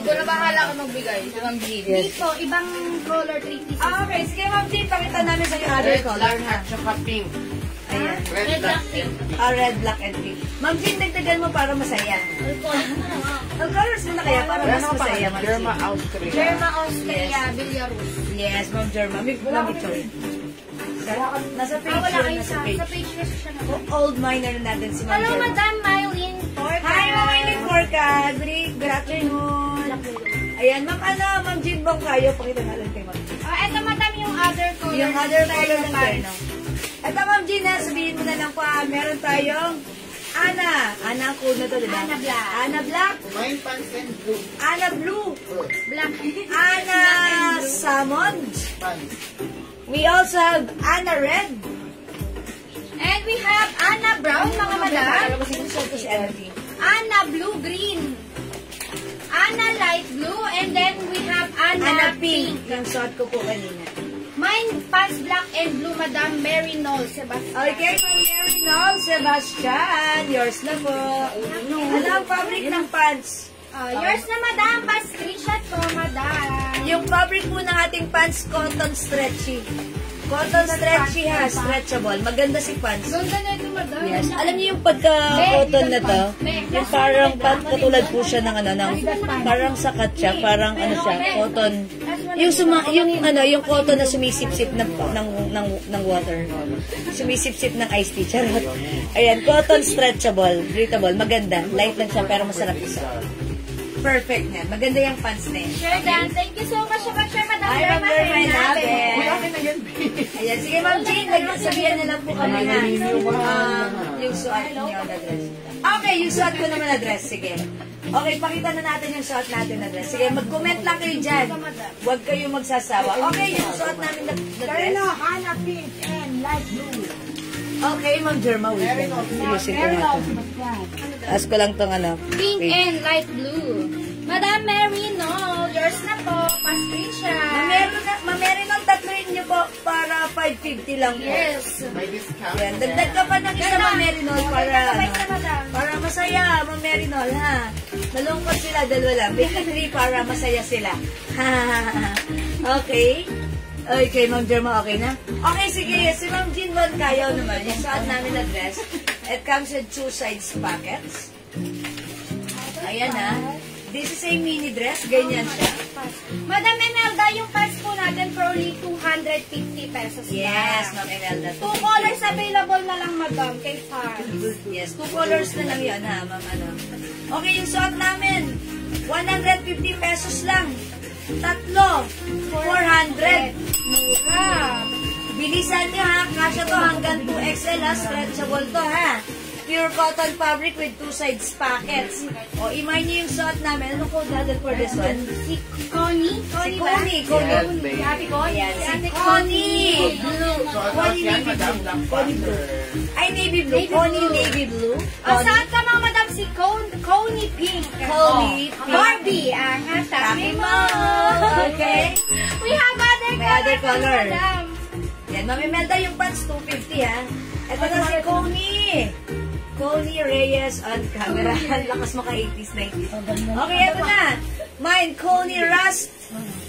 Doon na bahala ka magbigay. Si Ma'am Jean.
Yes.
Dito, ibang color, 3 pieces.
Okay, sige, Ma'am Jean. Pakita namin sa yung other
Red,
color,
black,
ha?
at saka pink.
Ayan.
Red, black, pink.
Red, black, and pink. Ma'am Jean, dagdagan mo para masaya. Ang colors mo na kaya para mas
Ano pa?
masaya, Ma'am
Germa,
Jean.
Austria.
Jerma, Austria, Belarus.
Yes, Ma'am Jerma. May walang picture. Nasa page
Wala
yun,
kayo
nasa
sa
page.
page na siya na.
Old miner natin si Ma'am
Hello,
Jerma.
Madam Mylene Porca.
Hi, Ma'am Eileen Porca. Good afternoon. Ayan, Ma'am Jean Bong kayo. Pakita natin kay Ma'am Jean.
Eto, Madam, yung other color.
Yung other color ng
pants.
terno. Ito, Ma'am Jean, sabihin mo na lang po, meron tayong Ana. Ana ang code na to, diba?
Ana Black.
Ana Black.
Mine pants and blue.
Ana Blue.
Black.
Ana Salmon.
Pants.
We also have Ana Red.
And we have Anna Brown, mga Madam.
Kasi gusto ko si Ana Jean.
Anna Blue Green. Anna Light Blue. And then we have Anna,
Ana Pink. Yung shot ko po kanina.
Mine pants black and blue, Madam Mary Noel Sebastian.
Okay, Ma'am Mary Noel Sebastian. Yours na po. Ano ang fabric ng pants?
Yours na, Madam. Pa-screenshot ko, Madam.
Yung fabric po ng ating pants, cotton stretchy. Cotton stretchy ha, stretchable. Maganda si pants.
Ganda na ito, Madam.
Yes. Alam niyo yung pagka-cotton na to, yung parang katulad po siya ng parang sakat siya, parang ano siya, cotton. Yung cotton na sumisip-sip ng water. Sumisip-sip ng iced tea. Charot. Ayan, cotton stretchable, breathable, maganda. Light lang siya pero masarap isa. Perfect na. Maganda yung pants na yun.
Sure, Dan. Thank you so much, Madam.
Ay, Ma'am Jerma, love it.
Akin na yan, be.
Ayan, sige Ma'am Jean, nagsabihan na lang po kami na yung suot niyo na dress. Okay, yung suot ko naman na dress, sige. Okay, pakita na natin yung suot natin na dress. Sige, mag-comment lang kayo dyan. Huwag kayo magsasawa. Okay, yung suot namin na dress.
Anna Pink and Light Blue.
Okay, Ma'am Jerma, wait lang. Ayusin ko nga ito. Ask ko lang itong
Pink and light blue. Madam Mary Noel, yours na po. Pa-screenshot.
Mameri ng tatloin niyo po para 550 lang po.
Yes.
May discount.
Yan, dagdag ka pa ng isa, Ma'am Merinol,
Madam.
para masaya, Ma'am Merinol, ha? Nalungkot sila, dalawa lang. 53 para masaya sila. Okay? Okay, Ma'am Jerma, okay na? Okay, sige, si Ma'am Jean Von kayo naman, yung suot namin na dress. It comes with 2 sides pockets. Ayan ha. This is a mini dress. Ganyan siya.
Madam Emelda, yung pants po natin for only 250 pesos
Yes,
lang.
Ma'am Emelda.
2 colors available na lang, madam, kay fans.
Yes, 2 colors na lang yan ha, ma'am. Okay, yung suot namin, 150 pesos lang. Tatlo, 400.
Mura.
Bilisan nyo ha, kasya to hanggang 2XL ha, stretchable to ha. Pure cotton fabric with 2 sides pockets. O, imay nyo yung suot namin. Ano code natin for this one?
Si Connie.
Si Connie. Connie.
Happy Connie.
Ayan, si
Ate
Connie. Connie Navy Blue. Connie Blue. Ay, Navy Blue. Connie Navy Blue.
Saan ka mga madam si Connie Pink?
Connie Pink.
Barbie ang hasabi mo.
Okay.
We have other
May other color.
madam.
Yan, Mami Melda yung pants, 250 ha. Ito na si Connie. Connie Reyes on camera. Lakas mo ka 80s, 90s. Okay, ito na. Mine, Connie Rust.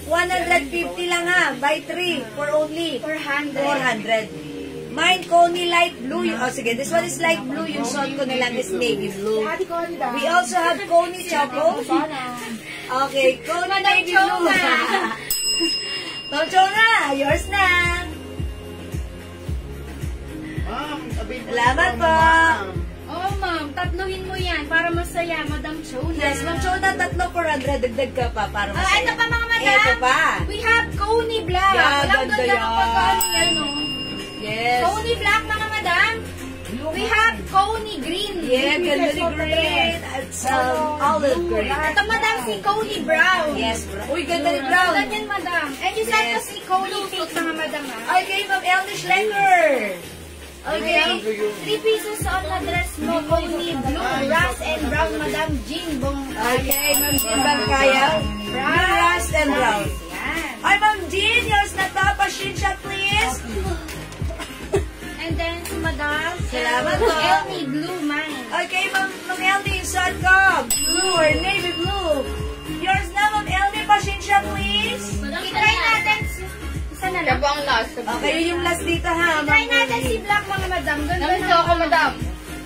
150 lang ha. Buy 3 for only 400. Mine, Connie Light Blue. Oh, sige, this one is light blue. Yung suot ko na lang is navy blue. We also have Connie Choco. Okay, Connie Navy Blue. Tom Chona, yours na. Salamat po.
Oh, ma'am, tatluhin mo yan para masaya, Madam Chona.
Yes, Ma'am Chona, tatlo 400. Dagdag ka pa para masaya.
Ito pa mga madam.
Ito pa.
We have Coney Black.
Yeah,
Walang
ganda
ganda ng
yan.
pagkaano yan, no?
Yes.
Coney Black, mga madam. We have Coney Green.
Yeah, ganda ni green. At olive green.
Ito, madam, si Coney Brown.
Yes, bro. Uy, ganda ni brown.
Ganyan, madam. And you said
Yes.
ko si Coney Pink, mga madam, ha?
Okay, Ma'am Elnish Lenger. Okay.
3 pieces on na dress mo, Coney Blue, Rust, and Brown, Madam Jean Bong.
Okay, Ma'am Jean Bangkaya. Blue, rust, and brown.
Yan.
Ay, Ma'am Jean, yours na to. Pa-shin shot, please.
And then, si Madam.
Salamat po.
Elmy Blue, mine.
Okay, Ma'am Elnie, suot ko. Blue or navy blue. Yours na, Ma'am Elnie. Pa-shin shot, please.
I-try natin. Isa na lang.
ang last.
Okay, yun yung last dito, ha,
I-try
Ma'am
natin si
Elnie.
Black, mga madam. Ganda
Namiss
na.
ako, madam.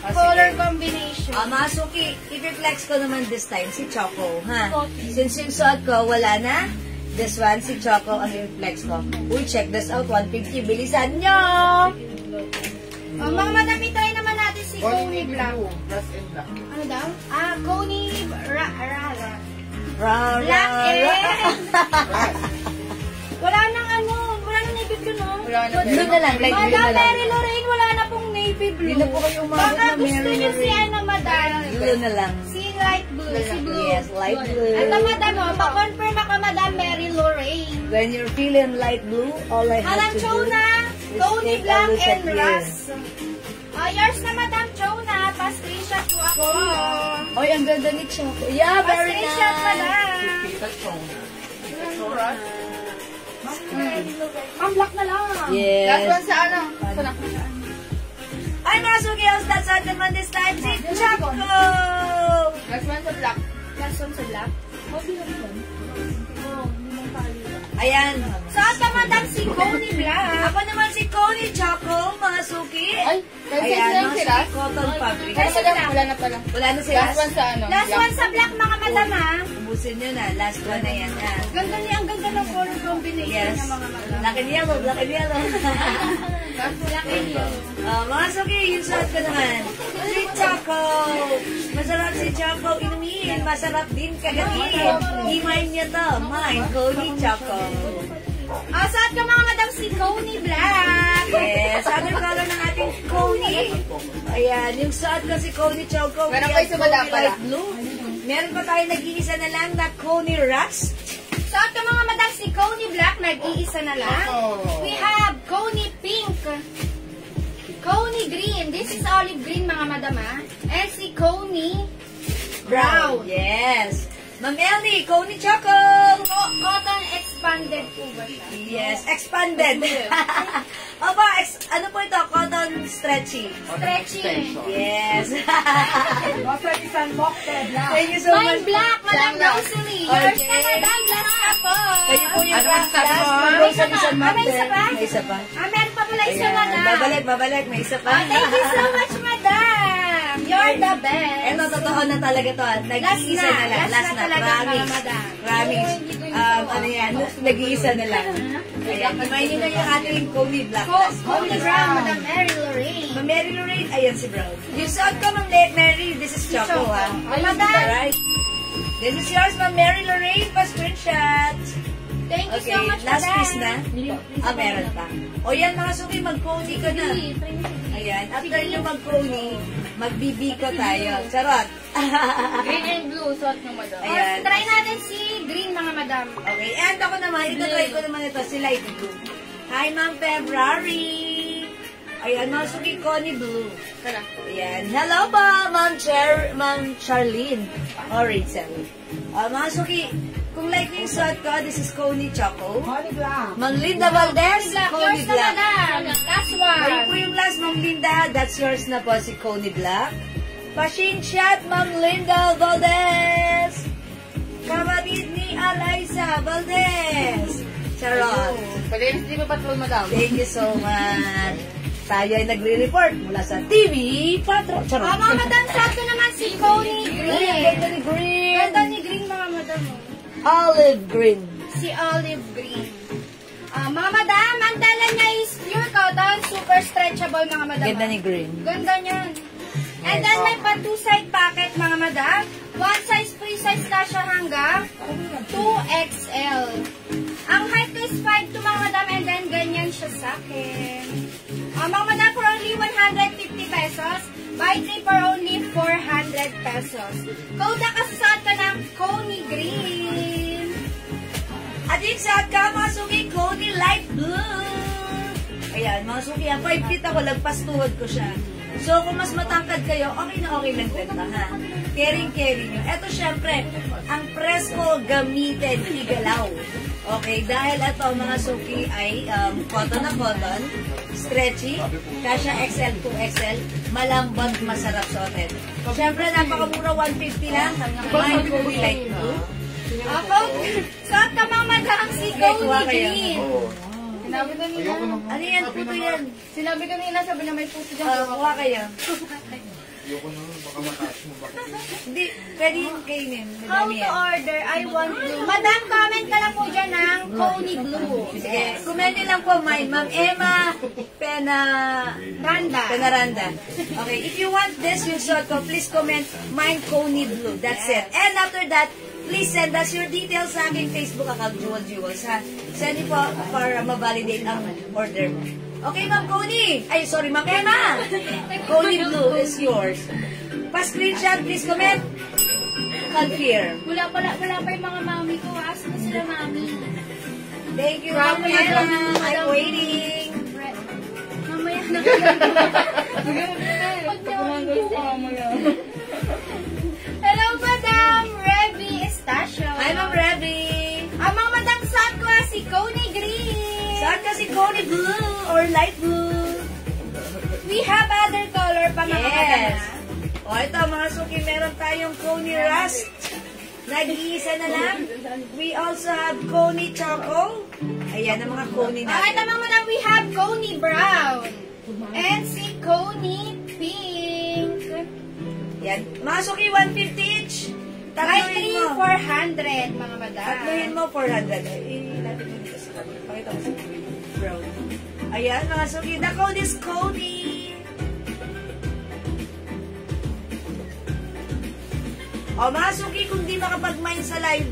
Color combination.
Mga Suki, i-flex ko naman this time si Choco, ha? Since yung suot ko, wala na. This one, si Choco, ang i-flex ko. Uy, check this out, 150. Bilisan nyo!
Mga madam, i-try naman natin si Coney Black.
Rust and black.
Ano daw? Coney Black
Ra,
and... Wala nang ano, wala nang navy blue, no?
Wala na.
Blue na lang, light blue
Madam
na lang.
Mary Lorraine, wala na pong navy blue.
Hindi na po kayo umabot
Baka
na
gusto
Mary
nyo si
Lorraine.
ano, madam.
Blue na lang.
Si light blue, si blue.
Yes, light blue.
Ito, madam, pa-confirm ako, madam Mary Lorraine.
When you're feeling light blue, all I have
Madam
to do
Chona,
is
Coney
take a
Black
look at
and
here.
Rust. Yours na, madam Chona. Pa-screenshot po ako.
Oy, ang ganda ni Choco. Yeah, very
Pa-screenshot,
nice.
madam. Ang black na lang.
Last
Yes.
one sa ano? Sana.
Ay, mga Suki, that's all naman this time. Si Choco!
Last one sa black.
Last one sa black.
Ayan.
Saan ka, madam, si Coney Black?
Ako naman si Connie Choco, mga Suki.
Ay, kasi
Ayan,
lang
mga
sila.
Suki Cotton Fabric.
Pero madam, wala na pala.
Wala na sila.
Last one sa ano?
Last
Black.
one sa black, mga madam, ha?
Ubusin nyo na. Last one na yan. Ha?
Ganda niya, ang ganda ng color combination
Yes.
niya, mga madam.
Black and yellow, black and yellow.
Black and yellow.
Mga Suki, yung suot ko naman. Si Choco. Masarap si Choco inumin. Masarap din kagatin. Imayin niya to. Mine, Connie Choco.
Saan ka, mga madam, si Coney Black?
Yes, other color ng ating Connie. Ayan, yung suot ko si Coney Choco.
Meron
We
pa
have
isa ba
Connie
pala?
Light Blue. Meron pa tayo nag-iisa na lang na Connie Rust.
Saan ka, mga madam, si Coney Black? Nag-iisa na lang. We have Coney Pink. Coney Green. This is olive green, mga madam, ha? And si Coney Brown.
Yes. Ma'am Elnie, Coney Choco.
Cotton expanded po ba siya?
Yes, expanded. Opo, ano po ito? Cotton stretchy.
Stretching.
Yes. Thank you so much.
Mine black, Madam Rosalie. Yours na,
Okay.
Madam. Last ka po.
Kayo po yung
Ano
last.
ang sabi mo?
May isa pa.
May isa pa?
May isa pa.
Meron pa pala isa,
Ayan.
Madam.
Babalik. May isa pa.
Thank you so much, Madam. You're the best.
Ito, totoo na talaga to. Nag-iisa na lang. Last na.
talaga, mga
Promise.
madam.
Promise. Ano yan? Nag-iisa na lang. Ayan. Imayin nyo na yung ating Coney Black.
Coney Brown, Madam Mary Lorraine.
Ma'am Mary Lorraine, ayan si Brown. Yung suot ko, Ma'am Mary, this is Choco, ha?
Ay, madam.
Alright. This is yours, Ma'am Mary Lorraine. Pa-screenshot.
Thank you
Okay,
so much,
last
madam.
piece na. Meron pa. O yan, mga suki, mag-Coney ka na. Ayan, after nyo mag-Coney, magbibiko tayo. Charot.
Green and blue, suot ng madam.
Ayan.
Try natin si Green, mga madam.
Okay, and ako naman, ito-try ko naman ito, si Light Blue. Hi, Ma'am February. Ayan, mga suki, Coney Blue.
Tara.
Ayan. Hello po, Ma'am Charlene. Or Rachel. Mga suki, kung like yung suot ko, this is Coney Choco.
Coney Black.
Ma'am Linda Valdez,
Black,
Coney
yours na,
Black.
madam. Last
Ayun po
one.
yung last, Ma'am Linda. That's yours na po, si Coney Black. Machine shot, Ma'am Linda Valdez. Kapatid ni Eliza Valdez. Charot.
Pwede hindi pa patrol, madam.
Thank you so much. Tayo ay nagre-report mula sa TV Patro. Charot.
Mga madam, suot ko naman si Coney
Ay, ang
Green.
ganda ni Green.
Ganda ni Green, mga madam.
Olive Green.
Si Olive Green. Mga madam, ang dala niya is pure cotton, super stretchable, mga madam.
Ganda ni Green.
Ganda niyan. And then may pa 2-side pocket, mga madam. One size, free size kasha hanggang 2XL. Ang height ko is 5 to, mga madam, and then ganyan siya sa akin. Mga madam, for only 150 pesos. Buy 3 for only 400 pesos. Code na kasasad ka ng Coney Green.
At yung sa ka, mga suki, Coney Light Blue. Ayan, mga suki, 5 feet ako, lagpas tuhod ko siya. So, kung mas matangkad kayo, okay na okay lang benta, ha? Caring nyo. Ito, syempre, ang presko gamitin, igalaw. Okay, dahil ito, mga suki, ay cotton na cotton, stretchy, kasha XL to XL, malambot, masarap suotin. Syempre, napakamura, 150 lang. May Coney Light Blue.
Suot ka, mga madam, si Coney Green.
Sinabi kanina.
Ano yan? Puto yan.
Sinabi kanina, sabi na may puso dyan.
Kuha kayo.
Ayoko na, baka mataas mo.
Hindi, pwede yung kainin.
How
Madami
to
yan.
order? I want blue. Madam, comment ka lang po dyan ng Coney Blue.
Sige, comment nyo lang po mine. Ma'am Emma Penaranda. Okay, if you want this, yung short ko, please comment mine Coney Blue. That's it. And after that, please send us your details sa aking Facebook account, Jewels, ha? Send it po para ma-validate ang order mo. Okay, Ma'am Coney. Ay, sorry, Ma'am Emma. Coney Blue is yours. Pa-screenshot, please comment. Confirm.
Wala pa yung mga mami ko. Ask na sila mami.
Thank you, Ma'am Emma. I'm waiting.
Mamaya na
Hello, Madam Revy Estacio.
Hi, Ma'am Revy.
Ang mga madam, suot ko si Coney Green.
Saan kasi Coney Blue or light blue?
We have other color pa, mga madam.
Yes. O ito mga suki, meron tayong Coney Rust. Nag-iisa na lang. We also have Coney Choco. Ayan ang mga Coney
Ito,
natin.
mga madam, we have Coney Brown. And si Coney Pink.
Yan. Mga suki, 150 each.
Buy
Tatluhin
3,
mo.
400, mga madam.
Tatluhin mo, 400. Natin mo dito sa kanya. Pakita ko sa brown. Ayan, mga suki. The code is Coney. O, mga suki, kung di makapag-mine sa live,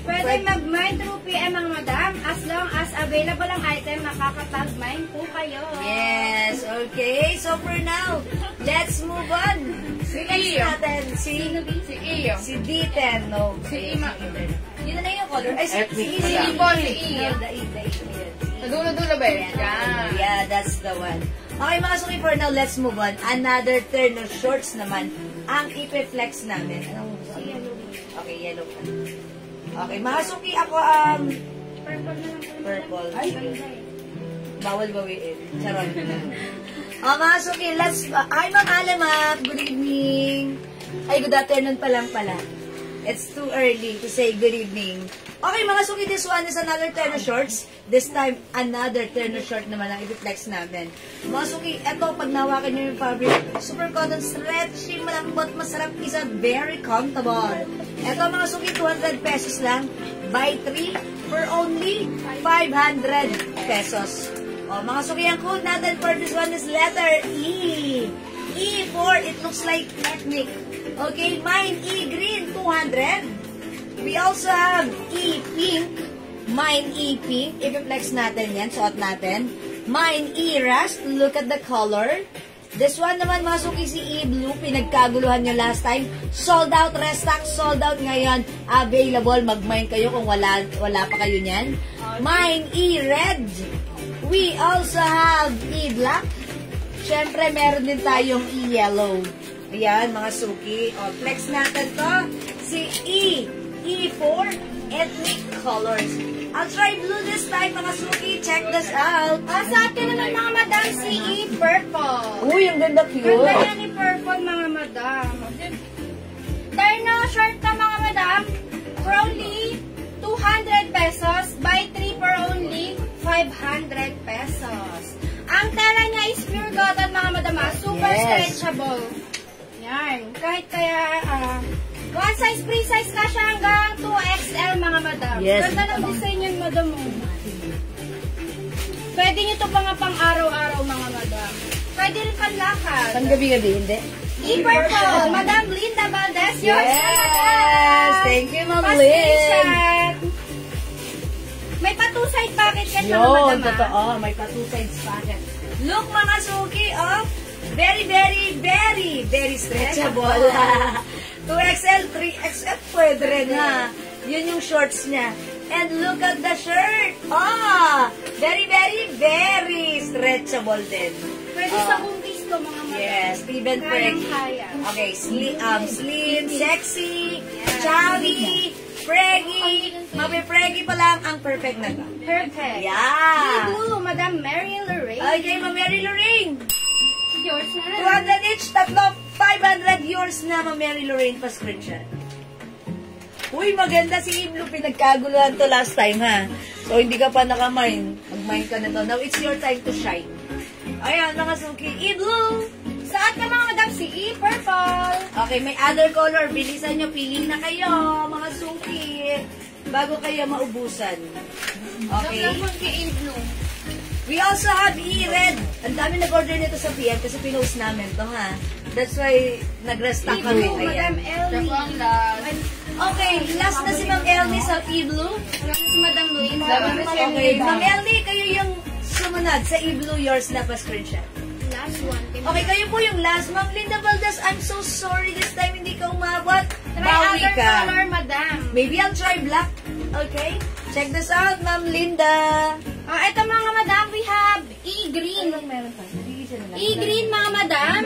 Pwede mag-mine through PM, mga madam. As long as available ang item, makakapag-mine po kayo.
Yes, okay. So for now, let's move on.
Si
Next
Iyo.
natin, si
Iyo.
si D10, no?
Si Ima.
Yun na yung color. Ay, si
Ethnic
si
pala.
Ibo, si Iyo.
The
Nadulo-dulo ba yun? Yan.
Yeah, that's the one. Okay, mga suki, for now, let's move on. Another turn of shorts naman ang ipe-flex namin. Anong okay, yellow pa. Okay, mga suki, ako purple. Bawal bawiin. Charot. Mga suki, let's... Hi, Ma'am Alamap. Good evening. Ay, good afternoon pa lang pala. It's too early to say good evening. Okay, mga suki, this one is another terno shorts. This time, another terno short naman ang i-flex natin. Mga suki, eto, pag nawakan nyo yung fabric, super cotton, stretchy, malambot, masarap, isa, very comfortable. Eto, mga suki, 200 pesos lang. Buy 3 for only 500 pesos. O, mga suki, ang code natin for this one is letter E. E for, it looks like ethnic. Okay, mine E green, 200. We also have E-Pink. Mine E-Pink. I-flex natin yan. Suot natin. Mine E-Rust. Look at the color. This one naman, mga suki, si E-Blue. Pinagkaguluhan nyo last time. Sold out. Restock. Sold out ngayon. Available. Mag-mine kayo kung wala pa kayo nyan. Mine E-Red. We also have E-Black. Siyempre, meron din tayong E-Yellow. Ayan, mga suki. O, flex natin to. Si E4 ethnic colors. I'll try blue this time, mga suki. Check this out.
Sa atin naman, mga madam, si E-Purple.
Uy, ang ganda cute.
Ganda yan ni Purple, mga madam. Terno short na, mga madam, for only 200 pesos. Buy 3 for only 500 pesos. Ang tela niya is pure cotton, mga madam. Super stretchable. Yan. Kahit kaya, one size, free size ka siya hanggang 2XL, mga madam.
Yes.
Ganda ng design yan, madam. Pwede nyo ito pang araw-araw, mga madam. Pwede rin panlakad.
Pang gabi-gabi, hindi?
E-Purple, Madam Linda Valdez, yours na, madam.
Yes! Thank you, Ma'am Lynn.
Pa-screenshot. May pa-two-side packet ka siya,
Yun,
madam.
totoo. May pa-two sides packet. Look, mga suki, oh. Very, very, very, very stretchable. 2XL, 3XL, pwede rin, ha? Yun yung shorts niya. And look at the shirt. Ah! Very, very, very stretchable din.
Pwede sa buntis to, mga madam.
Yes, even pregnant.
Kaya.
Okay, slim, sexy, chubby, preggy. Mapi-preggy pa lang ang perfect na to.
Perfect.
Yeah.
Blue, Madam Mary Lorraine.
Okay, Ma'am Mary Lorraine.
Yours na.
200 each, tatlo, 500 yours na, Ma'am Mary Lorraine, pa screenshot. Uy, maganda si E-Blue. Pinagkaguluhan to last time, ha? So, hindi ka pa nakamine. Mag-mine ka na to. Now, it's your time to shine. Ayan, mga suki. E-Blue.
Saan ka, mga madam? Si E-Purple.
Okay, may other color. Bilisan nyo. Pili na kayo, mga suki. Bago kayo maubusan. Okay. We also have E-Red. Ang dami nag-order nito sa PM kasi pinost namin to, ha? That's why nag-restock kami.
E-Blue, Madam Ellie.
Okay, last na si Ma'am Ellie sa E-Blue.
Wala na si Madam Louise.
Okay, Ma'am Ellie, kayo yung sumunod sa E-Blue, yours na pa screenshot.
Last one.
Okay, kayo po yung last. Ma'am Linda Valdez, I'm so sorry this time hindi ka umabot.
Try
Bawi
other
ka.
color, madam.
Maybe I'll try black. Okay? Check this out, Ma'am Linda.
Ito, mga madam, we have E-Green.
Meron pa.
E-Green, mga madam.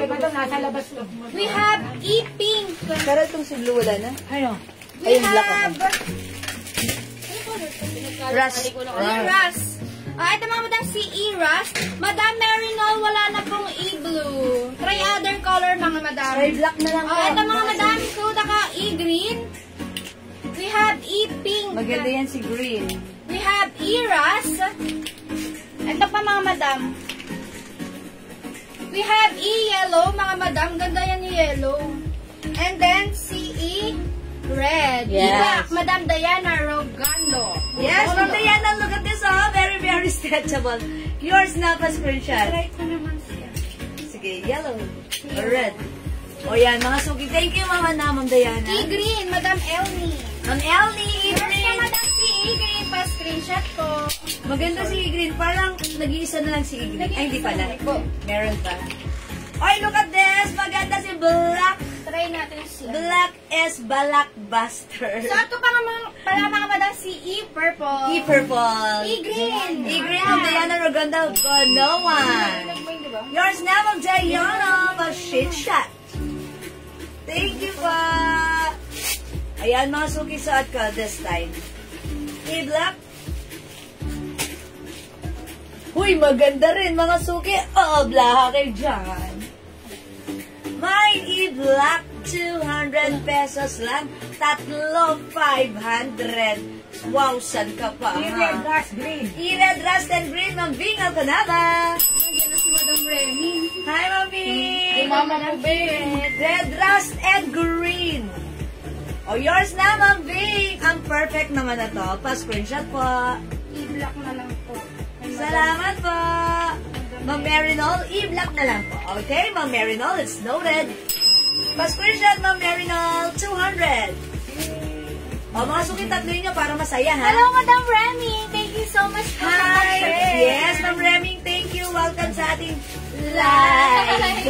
We have E-Pink.
Pero itong si Blue wala na. Ano?
We
Ayun, black
have
Rust.
E-Rust. Ito, mga madam, si E-Rust. Madam Marinol, wala na pong E-Blue. Try other color, mga madam.
Try black na lang.
Ito, mga madam, suda ka E-Green. We have E-Pink.
Maganda yan si Green.
We have E-Rust. Ito pa, mga madam. We have E-Yellow, mga madam. Ganda yan ni Yellow. And then, si E-Red.
Yes.
Black, Madam Diana Rogando.
Yes, Ma'am Diana, look at this, oh. Very, very stretchable. Yours na pa screenshot.
Try ko naman siya.
Sige, yellow or red. O yan, mga suki. Thank you, Mama na, Ma'am Diana.
E-Green, Madam Elnie.
Ma'am Elnie,
Yours na,
E-Green.
Madam si E-Green. Pa-screenshot ko.
Maganda si E-Green. Parang nag-iisa na lang si E-Green. Ay, hindi pala. Meron pa. Oy, look at this. Maganda si Black.
Try natin siya.
Black is Blackbuster.
So, ito pa pala mga madam si E-Purple.
E-Purple.
E-Green.
E-Green, Ma'am Diana Roganda. No one. Yours na, Ma'am Diana. Pa-shit shot. Thank you pa. Ayan, mga suki suot ko this time. E-Black. Huy, maganda rin, mga suki. Oh, blaha kayo dyan. Mine E-Black, 200 pesos lang. Tatlo, 500. Wow, san ka pa,
Red
ha?
Rust Green.
I-red, rust, and green, Ma'am Bing Alcanada.
Nandiyan na si Madam Remy.
Hi, Ma'am Bing.
Kay Mama mo,
Red, rust, and green. O, yours na, Ma'am Bing. Ang perfect naman na to. Pa-screenshot po.
I-block na lang po. Kay Madam.
Salamat po. Ma'am Marinol, i-block na lang po. Okay, Ma'am Marinol, it's noted. Pa-screenshot, Ma'am Marinol, 200. O, mga suki, tatloy nyo para masaya, ha?
Hello, Madam Remy. Thank you so much po sa
Hi!
pag-share.
Yes, Ma'am Remy, thank you. Welcome sa ating live.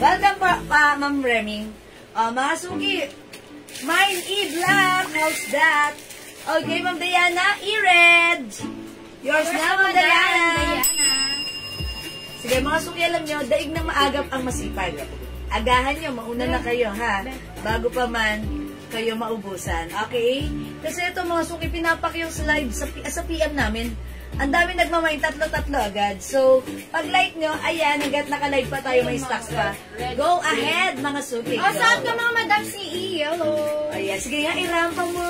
Welcome po, Ma'am Remy. Mga suki, mine i-black. How's that? Okay, Ma'am Diana, i-red. Yours na, Ma'am Diana. Sige, mga suki, alam nyo, daig na maagap ang masipag. Agahan nyo, mauna na kayo, ha? Bago pa man kayo maubusan. Okay? Kasi ito, mga suki, pinapak yung slide sa PM namin. Ang dami nagmamain, tatlo-tatlo agad. So, pag-like nyo, ayan, hanggat naka-live pa tayo, may stocks pa. Go ahead, mga suki.
O, saan ka mga Madam CE? Hello.
Ayan, sige nga, irampa mo.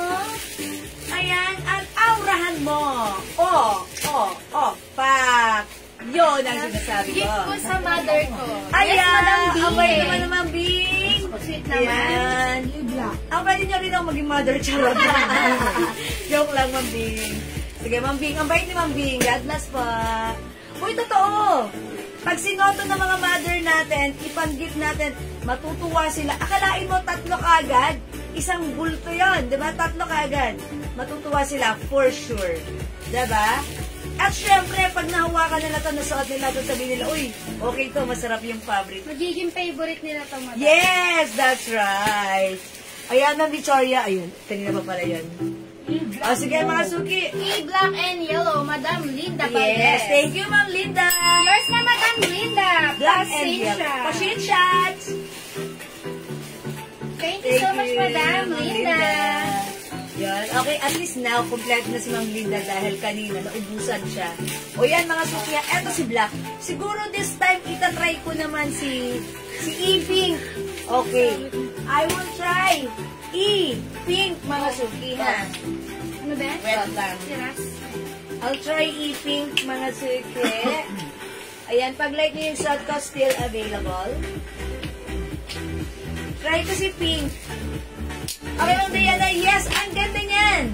Ayan, at aurahan mo. Pak. Yun ang sinasabi ko.
Gift ko sa mother ko.
Ayan,
Yes, Madam Bing.
abay naman naman, Bing.
Sweet naman.
Ayan. Ang pwede nyo rin ako maging mother, charot. Joke lang, Ma'am Bing. Sige, Ma'am Bing. Ang bait ni Ma'am Bing. God bless po. Uy, totoo. Pag sinoto ng mga mother natin, ipang-gift natin, matutuwa sila. Akalain mo, tatlo kaagad. Isang bulto yon, di ba? Tatlo kaagad. Matutuwa sila, for sure. Di ba? At syempre, pag nahawakan nila ito, nasuot nila ito, sabihin nila, uy, okay to, masarap yung fabric.
Magiging favorite nila ito, Madam.
Yes, that's right. Ayan, Ma'am Victoria. Ayun, kanina pa pala yun. O, sige, mga suki.
E-black and yellow, Madam Linda
Yes,
Valdez.
thank you, Ma'am Linda.
Yours na, Madam Linda.
Black
Plus
and yellow.
siya.
Pa-shade shots.
Thank you so much, Madam
Ma'am
Linda.
Yan. Okay, at least now, complete na si Ma'am Linda dahil kanina, naubusan siya. O yan, mga suki, eto si Black. Siguro this time, itatry ko naman si E-Pink. Okay. I will try E-Pink, mga suki, ha?
Ano ba?
Wait lang.
Siras.
I'll try E-Pink, mga suki. Ayan, pag like niyo yung shot ko, still available. Try ko si Pink. Okay, Ma'am Diana, yes, ang ganda niyan.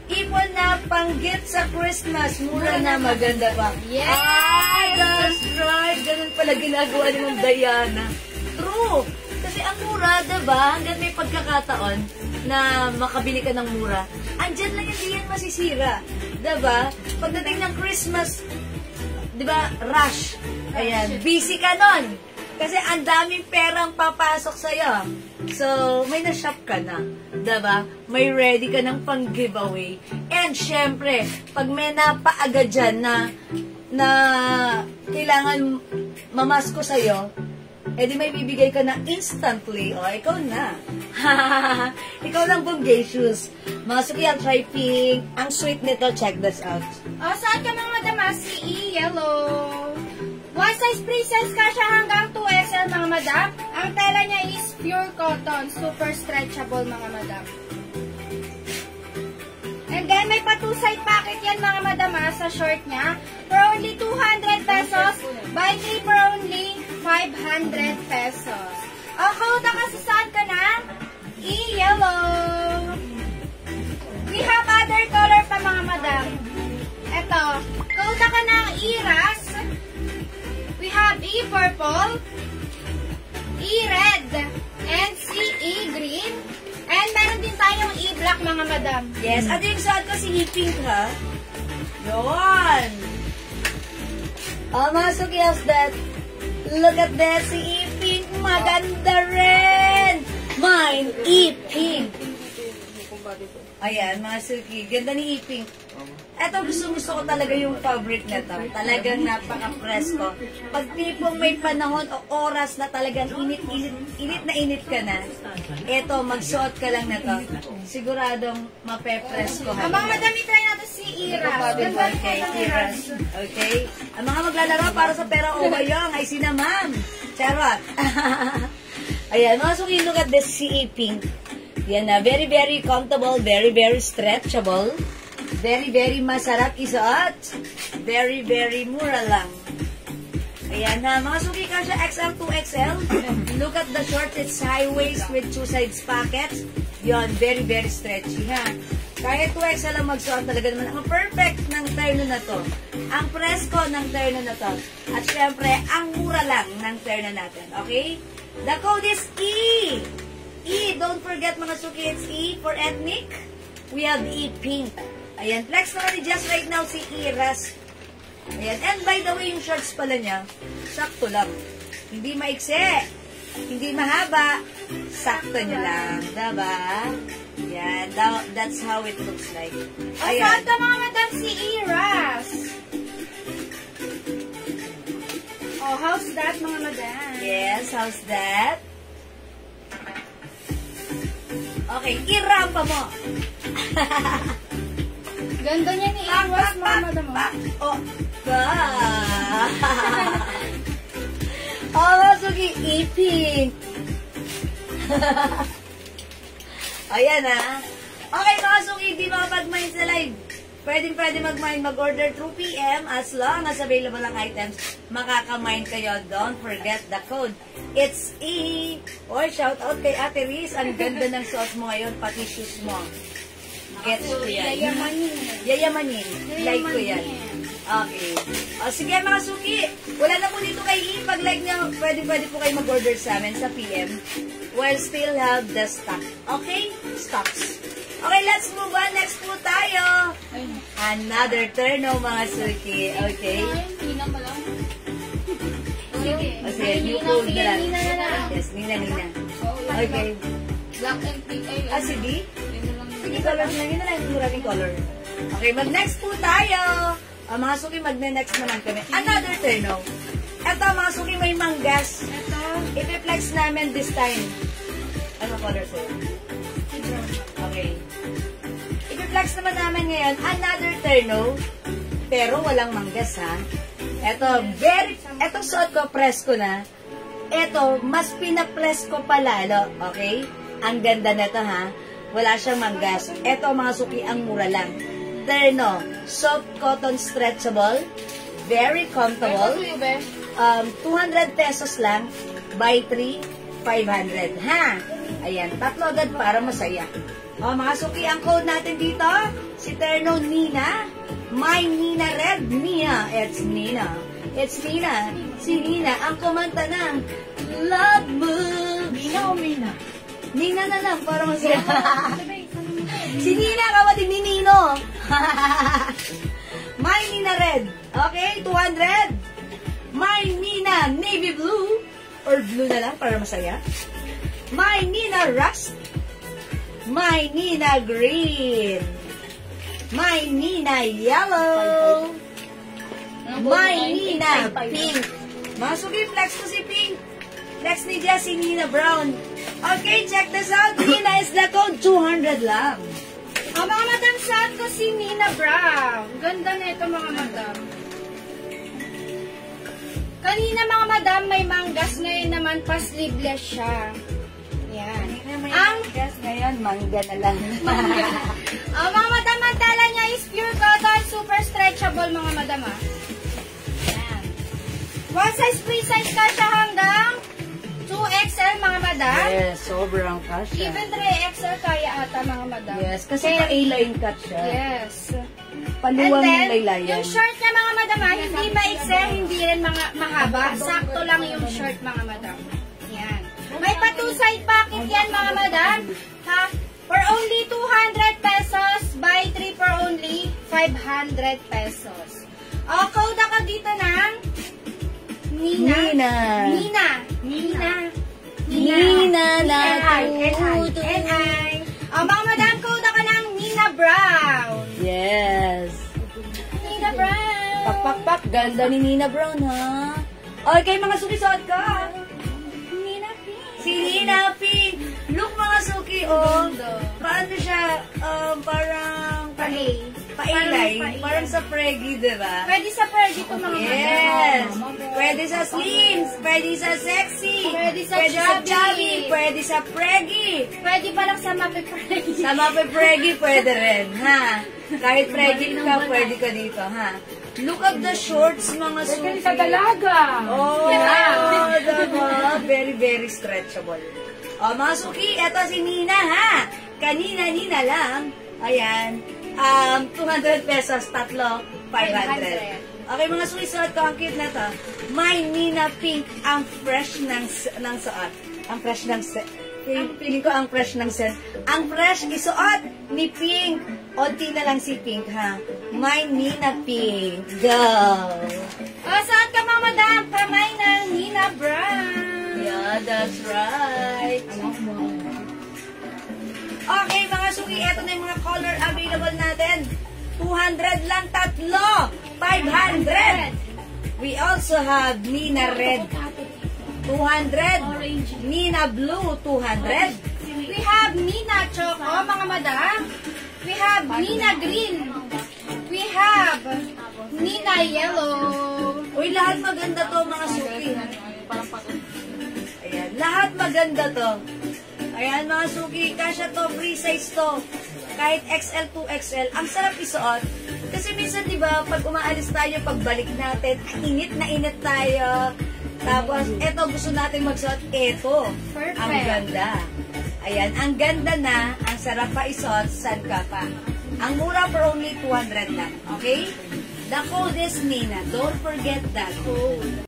Ipon na pang-gift sa Christmas. Mura na, maganda pa.
Yes!
Ay, that's right. Ganun pala ginagawa ni Ma'am Diana. True. Kasi ang mura, diba? Hanggang may pagkakataon na makabili ka ng mura. Andyan lang yan, di yan masisira. Diba? Pagdating ng Christmas, diba, rush. Ayan, busy ka nun. Kasi ang daming perang papasok sa'yo. So, may na-shop ka na. Diba? May ready ka ng pang-giveaway. And, syempre, pag may napaaga dyan na kailangan mamasko sa'yo, edi may bibigay ka na instantly. O, ikaw na. Ikaw lang bongacious. Mga suki, I'll try Pink. Ang sweet nito, check this out.
O, saan ka mga Madam CE? Yellow. One size pre-size ka siya hanggang 2XL, mga Madam. Ang tela niya is pure cotton. Super stretchable, mga Madam. And then, may pa 2-side packet yan, mga Madam, sa short niya. For only 200 pesos. Buy 3 for only 500 pesos. O, kauta kasi saan ka na? E-yellow. We have other color pa, mga Madam. Ito, kauta ka ng E-ras. We have E-purple, E-red, and E-green. And meron din tayong E-black, mga Madam.
Yes, at yung suot ko si E-pink, ha? Yun! Oh, mga suki, how's that? Look at that, si E-pink, maganda rin! Mine, E-pink. Ayan, mga suki, ganda ni E-pink. Eto, gusto ko talaga yung fabric na to. Talagang napaka-presko. Pag tipong may panahon o oras na talagang init ka na, eto, magsuot ka lang na to. Siguradong mape-presko.
Ang mga Madam, try natin si Iras. Ganda rin
Okay,
po ng
Iras.
Iras.
Okay? Ang mga maglalaro para sa pera o bayong ay sina Ma'am. Charot. Ayan, mga suki, look at this si E-Pink. Yan na, very, very comfortable, very, very stretchable. Very, very masarap isuot. Very, very mura lang. Ayan na, mga suki ka siya, XL to XL. Look at the short, it's high waist with 2 sides pockets. Yon, very, very stretchy ha. Kahit 2XL lang magsuot, talaga naman ang perfect ng terno na to. Ang presko ng terno na to. At syempre, ang mura lang ng terno natin. Okay? The code is E. E, don't forget mga suki, it's E for ethnic. We have E pink. Ayan, flex naman ni just right now si Iras. Ayan, and by the way, yung shorts pala niya, sakto lang. Hindi maikse, hindi mahaba, sakto niya lang. Diba? Yan, that's how it looks like.
Ayan. Saan ka mga madam si Iras? Oh, how's that mga madam?
Yes, how's that? Okay, irampa mo.
Ganda niya ni Iras mga madam.
Oh, oh, masuki, iping. Ayan ha. Okay, mga suki, di makapag-mine sa live. Pwede mag-mine, mag-order through PM as long as available ang items. Makaka-mine kayo. Don't forget the code. It's E. Or shout out kay Ate Riz. Ang ganda ng suot mo ngayon, pati shoes mo. Gets ko yan. Yayamanin. Like ko yan. Okay. O, sige mga suki. Wala na po dito kay E. Pag-like nyo, pwede po kayo mag-order sa amin sa PM. We'll still have the stock. Okay? Stocks. Okay, let's move on. Next po tayo. Another turno mga suki. Okay?
Nina pa lang.
Okay, new code na lang. Yes, Nina. Okay.
Black and pink.
Ah, si D? Sige, colors lang. Yun na lang yung maraming color. Okay, mag-next po tayo. Mga suki, mag-next naman kami. Another turno. Ito, mga suki, may manggas.
Ito.
Ipiplex namin this time. Ano color sa'yo? Okay. Ipiplex naman namin ngayon, another turno, pero walang manggas ha. Ito suot ko, press ko na. Ito, mas pinapress ko pa lalo, okay? Ang ganda nito ha. Wala siyang manggas. Ito mga suki, ang mura lang. Terno, soft cotton stretchable, very comfortable. 200 pesos lang, buy 3, 500. Ha? Ayan, tatlo agad para masaya. O, mga suki, ang code natin dito, si Terno Nina. My Nina Red. Nina. It's Nina. It's Nina. Si Nina, ang kumanta ng Love Move. Nina o Mina? Nina na lang, para masaya. Si Nina, kapatid ni Nino. My Nina Red. Okay, 200. My Nina Navy Blue. Or blue na lang, para masaya. My Nina Rust. My Nina Green. My Nina Yellow. My Nina Pink. Mga suki, flex ko si Pink. Flex ni Jessie, Nina Brown. Okay, check this out. Nina is the code 200 lang.
Mga madam, saan ko si Nina Brown? Ganda na ito mga madam. Kanina mga madam, may manggas. Ngayon naman, pa-sleeveless siya. Yan.
Ang gas ngayon, mangga na lang.
Mga madam, ang tala niya is pure cotton, super stretchable mga madam ha. Yan. One size, free size ka siya hanggang 2XL mga madam.
Yes, sobrang kasha.
Even 3XL kaya ata mga madam.
Yes, kasi A-line cut siya.
Yes.
Paluwang
And then,
laylayan.
yung short niya mga madam ha, hindi maikse, hindi rin mga mahaba. Sakto lang yung short mga madam. Yan. May pa 2 side pocket yan mga madam. Ha? For only 200 pesos, buy 3 for only 500 pesos. O, code ako dito ng Nina.
Na
N-I. O, mga madam, code ako ng Nina Brown.
Yes.
Nina Brown.
Pak. Ganda ni Nina Brown, ha? Okay, mga suki-suot ka.
Nina Pink.
Si Nina Pink. Look, mga suki, oh. Paano siya? Parang...
Pahay.
Pailay. Parang sa Preggy, diba?
Pwede sa Fergie ito mga
Yes!
madam.
Pwede sa slims, pwede sa sexy,
Pwede sa
chubby,
chubby,
pwede sa preggy.
Pwede pa lang sa mape-Fergie.
Sa mape-preggy, pwede rin, ha? Kahit preggy ka, pwede ka dito, ha? Look at the shorts, mga suki.
Sa dalaga.
Oh,
Yeah.
diba? Very, very stretchable. Oh, mga suki, eto si Nina, ha? Kanina-nina lang. Ayan. 200 pesos, tatlo, 500. Okay, mga suki, suot ko. Ang cute na to. My Nina Pink, ang fresh ng suot. Ang fresh ng feeling ko ang fresh ng scent. Ang fresh isuot ni Pink. Onti na lang si Pink, ha? My Nina Pink. Go!
Saan ka mga madam? Kamay ng Nina Brown.
Yeah, that's right. Okay, mga suki, eto na yung mga color available natin. 200 lang, tatlo. 500. We also have Nina Red. 200. Nina Blue, 200.
We have Nina Choco, mga madam. We have Nina Green. We have Nina Yellow.
Uy, lahat maganda to, mga suki. Ayan, lahat maganda to. Ayan, mga suki, kasya to, free size to. Kahit XL to XL. Ang sarap isuot. Kasi minsan, di ba, pag umaalis tayo, pagbalik natin, init na init tayo. Tapos, eto, gusto natin magsuot. Eto.
Perfect.
Ang ganda. Ayan, ang ganda na, ang sarap pa isuot, saan ka pa. Ang mura for only 200 lang. Okay? The code is Nina. Don't forget that code.